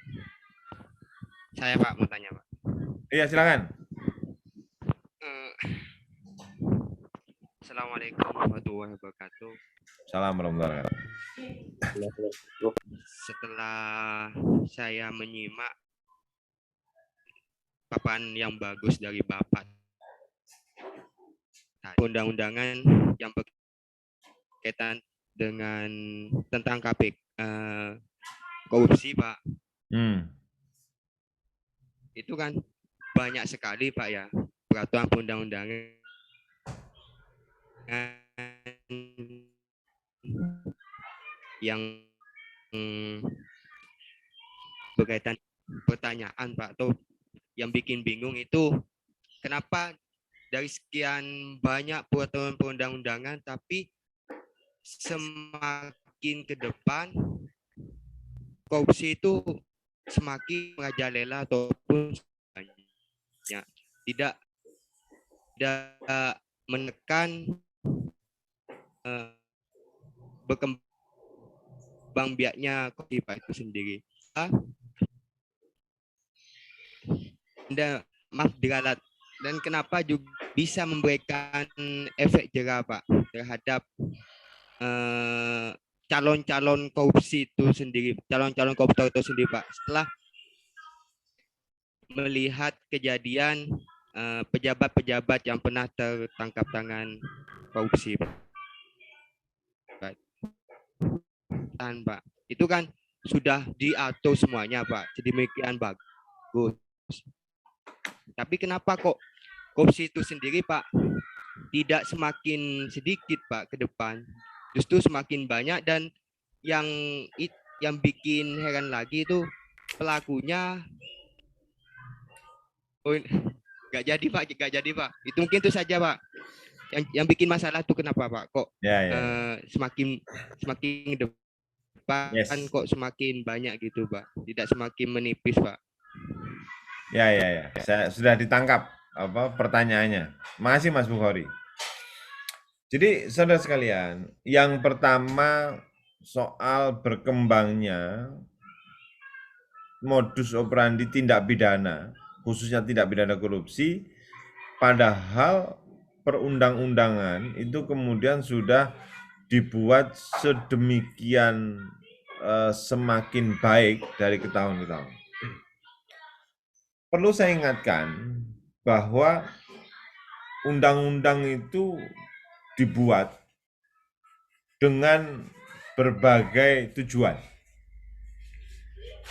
Saya Pak mau tanya Pak. Iya, silakan. Eh, Assalamualaikum warahmatullahi wabarakatuh. Salam warahmatullahi wabarakatuh. Setelah saya menyimak paparan yang bagus dari Bapak, undang-undangan yang berkaitan dengan tentang KPK, korupsi Pak, itu kan banyak sekali Pak ya peraturan perundang-undangan yang berkaitan pertanyaan Pak, atau yang bikin bingung itu kenapa dari sekian banyak peraturan perundang-undangan tapi semakin ke depan korupsi itu semakin merajalela ataupun tidak menekan berkembang biaknya korupsi Pak itu sendiri. Maaf diralat, dan kenapa juga bisa memberikan efek jera Pak terhadap calon-calon korupsi itu sendiri, calon-calon koruptor itu sendiri Pak, setelah melihat kejadian pejabat-pejabat yang pernah tertangkap tangan korupsi Pak. Pak, itu kan sudah diatur semuanya Pak, sedemikian bagus. Tapi kenapa kok korupsi itu sendiri Pak tidak semakin sedikit Pak ke depan, justru semakin banyak, dan yang bikin heran lagi itu pelakunya nggak jadi Pak. Itu mungkin itu saja Pak. Yang bikin masalah itu kenapa Pak? Kok semakin depan kok semakin banyak gitu Pak, tidak semakin menipis Pak. Ya. Saya sudah ditangkap pertanyaannya. Makasih Mas Bukhari. Jadi saudara sekalian, yang pertama soal berkembangnya modus operandi tindak pidana, khususnya tindak pidana korupsi, padahal perundang-undangan itu kemudian sudah dibuat sedemikian semakin baik dari tahun ke tahun. Perlu saya ingatkan bahwa undang-undang itu dibuat dengan berbagai tujuan.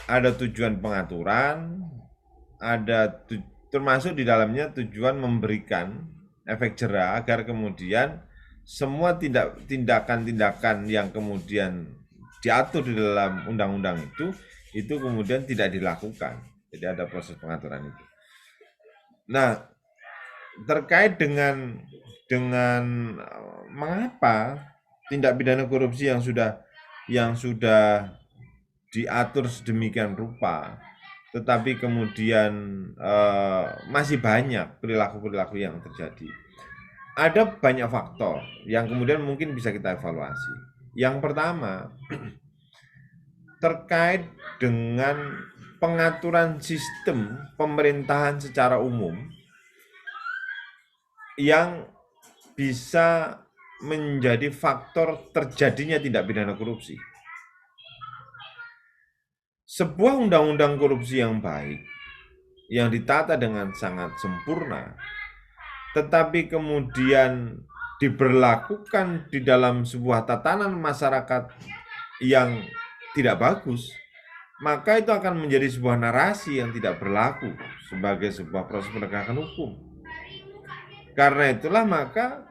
Ada tujuan pengaturan, termasuk di dalamnya tujuan memberikan efek jera agar kemudian semua tindakan-tindakan yang kemudian diatur di dalam undang-undang itu kemudian tidak dilakukan. Jadi ada proses pengaturan itu. Nah, terkait dengan mengapa tindak pidana korupsi yang sudah diatur sedemikian rupa, tetapi kemudian masih banyak perilaku-perilaku yang terjadi. Ada banyak faktor yang kemudian mungkin bisa kita evaluasi. Yang pertama, terkait dengan pengaturan sistem pemerintahan secara umum yang bisa menjadi faktor terjadinya tindak pidana korupsi. Sebuah undang-undang korupsi yang baik, yang ditata dengan sangat sempurna, tetapi kemudian diberlakukan di dalam sebuah tatanan masyarakat yang tidak bagus, maka itu akan menjadi sebuah narasi yang tidak berlaku sebagai sebuah proses penegakan hukum. Karena itulah maka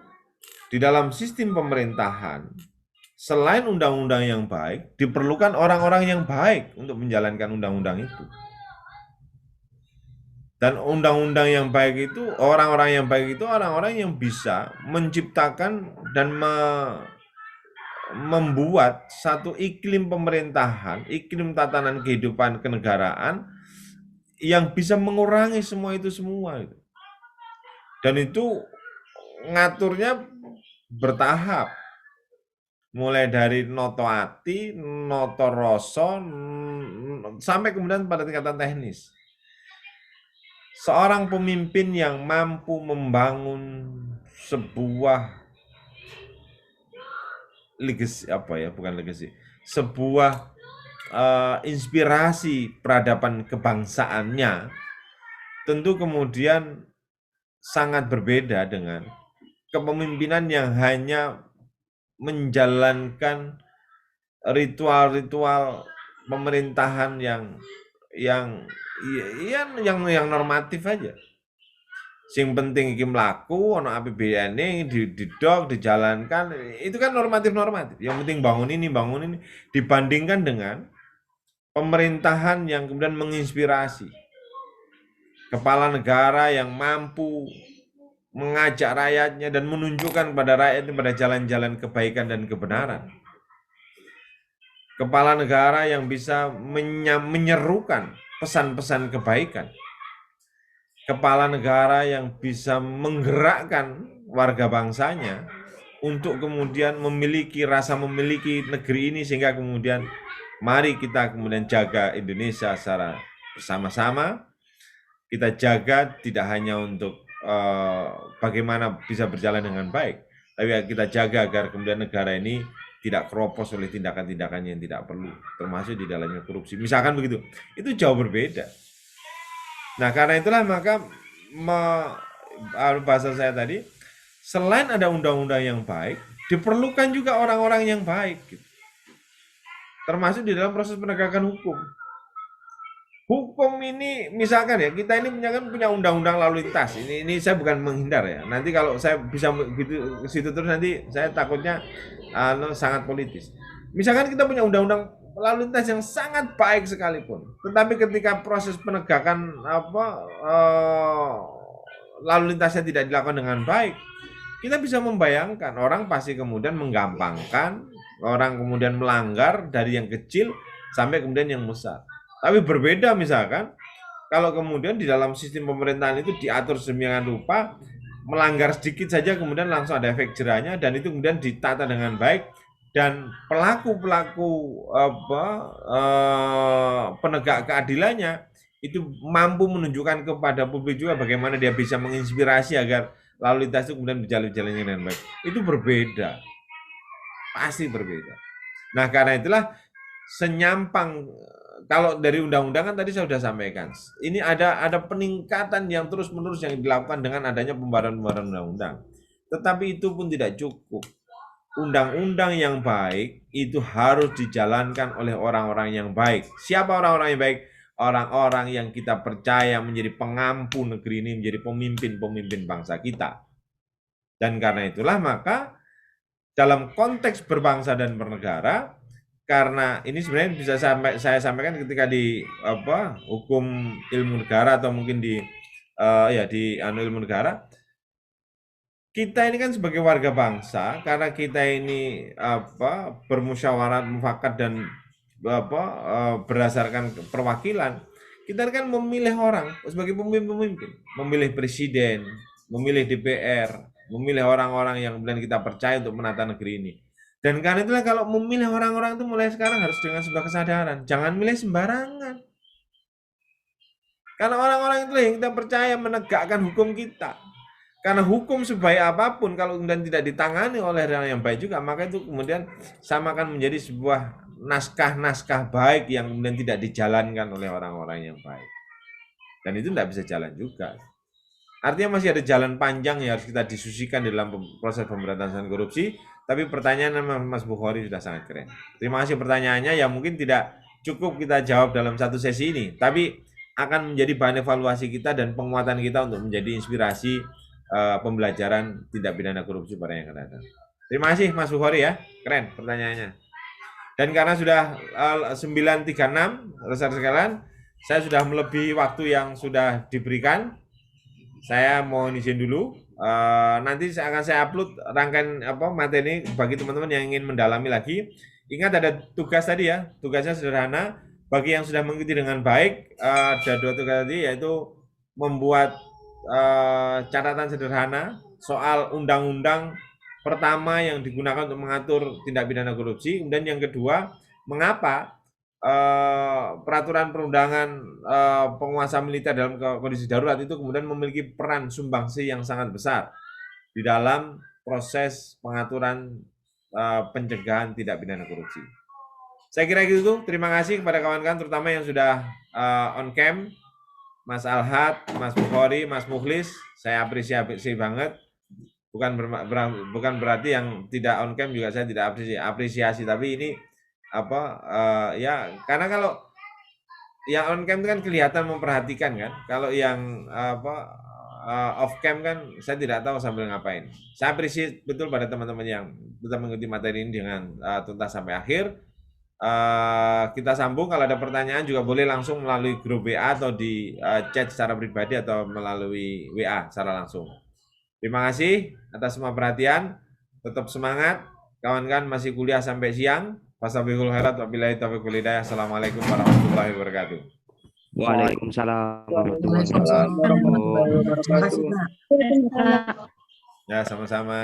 di dalam sistem pemerintahan, selain undang-undang yang baik, diperlukan orang-orang yang baik untuk menjalankan undang-undang itu. Dan undang-undang yang baik itu, orang-orang yang baik itu orang-orang yang bisa menciptakan dan membuat satu iklim pemerintahan, iklim tatanan kehidupan kenegaraan yang bisa mengurangi semua itu semua. Dan itu ngaturnya bertahap. Mulai dari noto ati, noto rasa, sampai kemudian pada tingkatan teknis. Seorang pemimpin yang mampu membangun sebuah legacy, sebuah inspirasi peradaban kebangsaannya, tentu kemudian sangat berbeda dengan kepemimpinan yang hanya menjalankan ritual-ritual pemerintahan yang normatif aja. Sing penting iki mlaku ana APBN-e didok dijalankan, itu kan normatif. Yang penting bangun ini dibandingkan dengan pemerintahan yang kemudian menginspirasi. Kepala negara yang mampu mengajak rakyatnya dan menunjukkan pada rakyatnya pada jalan-jalan kebaikan dan kebenaran. Kepala negara yang bisa menyerukan pesan-pesan kebaikan. Kepala negara yang bisa menggerakkan warga bangsanya untuk kemudian rasa memiliki negeri ini, sehingga kemudian mari kita kemudian jaga Indonesia secara bersama-sama. Kita jaga tidak hanya untuk bagaimana bisa berjalan dengan baik, tapi kita jaga agar kemudian negara ini tidak keropos oleh tindakan-tindakan yang tidak perlu, termasuk di dalamnya korupsi. Misalkan begitu, itu jauh berbeda. Nah, karena itulah maka bahasa saya tadi, selain ada undang-undang yang baik, diperlukan juga orang-orang yang baik, gitu. Termasuk di dalam proses penegakan hukum. Hukum ini misalkan ya, kita ini punya undang-undang lalu lintas. Ini saya bukan menghindar ya. Nanti kalau saya bisa begitu ke situ terus, nanti saya takutnya sangat politis. Misalkan kita punya undang-undang lalu lintas yang sangat baik sekalipun, tetapi ketika proses penegakan lalu lintasnya tidak dilakukan dengan baik, kita bisa membayangkan orang pasti kemudian menggampangkan, orang kemudian melanggar dari yang kecil sampai kemudian yang besar. Tapi berbeda misalkan kalau kemudian di dalam sistem pemerintahan itu diatur sedemikian rupa, melanggar sedikit saja kemudian langsung ada efek jerahnya, dan itu kemudian ditata dengan baik, dan pelaku-pelaku penegak keadilannya itu mampu menunjukkan kepada publik juga bagaimana dia bisa menginspirasi agar lalu lintas itu kemudian berjalan dengan baik. Itu berbeda, pasti berbeda. Nah, karena itulah senyampang. Kalau dari undang-undang kan tadi saya sudah sampaikan, ini ada peningkatan yang terus-menerus yang dilakukan dengan adanya pembaruan undang-undang. Tetapi itu pun tidak cukup. Undang-undang yang baik itu harus dijalankan oleh orang-orang yang baik. Siapa orang-orang yang baik? Orang-orang yang kita percaya menjadi pengampu negeri ini, menjadi pemimpin-pemimpin bangsa kita. Dan karena itulah maka dalam konteks berbangsa dan bernegara, karena ini sebenarnya bisa saya sampaikan ketika di hukum ilmu negara atau mungkin di ilmu negara, kita ini kan sebagai warga bangsa, karena kita ini bermusyawarah mufakat dan berdasarkan perwakilan, kita kan memilih orang sebagai pemimpin, memilih presiden, memilih DPR, memilih orang-orang yang kemudian kita percaya untuk menata negeri ini. Dan karena itulah kalau memilih orang-orang itu mulai sekarang harus dengan sebuah kesadaran. Jangan milih sembarangan. Karena orang-orang itu yang kita percaya menegakkan hukum kita. Karena hukum sebaik apapun kalau kemudian tidak ditangani oleh orang yang baik juga, maka itu kemudian sama akan menjadi sebuah naskah-naskah baik yang kemudian tidak dijalankan oleh orang-orang yang baik. Dan itu tidak bisa jalan juga. Artinya masih ada jalan panjang yang harus kita diskusikan dalam proses pemberantasan korupsi. Tapi pertanyaan Mas Bukhari sudah sangat keren. Terima kasih pertanyaannya, yang mungkin tidak cukup kita jawab dalam satu sesi ini, tapi akan menjadi bahan evaluasi kita dan penguatan kita untuk menjadi inspirasi pembelajaran tindak pidana korupsi pada yang akan datang. Terima kasih Mas Bukhari ya, keren pertanyaannya. Dan karena sudah 9.36, rekan sekalian, saya sudah melebihi waktu yang sudah diberikan. Saya mau izin dulu. Nanti akan saya upload rangkaian materi bagi teman-teman yang ingin mendalami lagi. Ingat ada tugas tadi ya, tugasnya sederhana. Bagi yang sudah mengikuti dengan baik, ada 2 tugas tadi, yaitu membuat catatan sederhana soal undang-undang pertama yang digunakan untuk mengatur tindak pidana korupsi. Kemudian yang kedua, mengapa peraturan perundangan penguasa militer dalam kondisi darurat itu kemudian memiliki peran sumbangsi yang sangat besar di dalam proses pengaturan pencegahan tindak pidana korupsi. Saya kira gitu. Terima kasih kepada kawan-kawan terutama yang sudah on cam, Mas Alhad, Mas Bukhari, Mas Mukhlis. Saya apresiasi banget. Bukan berarti yang tidak on cam juga saya tidak apresiasi, tapi ini ya karena kalau yang on cam itu kan kelihatan memperhatikan kan, kalau yang off cam kan saya tidak tahu sambil ngapain. Saya apresiasi betul pada teman-teman yang tetap mengikuti materi ini dengan tuntas sampai akhir. Kita sambung, kalau ada pertanyaan juga boleh langsung melalui grup WA atau di chat secara pribadi atau melalui WA secara langsung. Terima kasih atas semua perhatian, tetap semangat, kawan-kawan masih kuliah sampai siang. Fasabihul khairat wabillahi taufiq wal hidayah. Assalamualaikum warahmatullahi wabarakatuh. Waalaikumsalam warahmatullahi wabarakatuh. Terima kasih, Pak. Ya, sama-sama.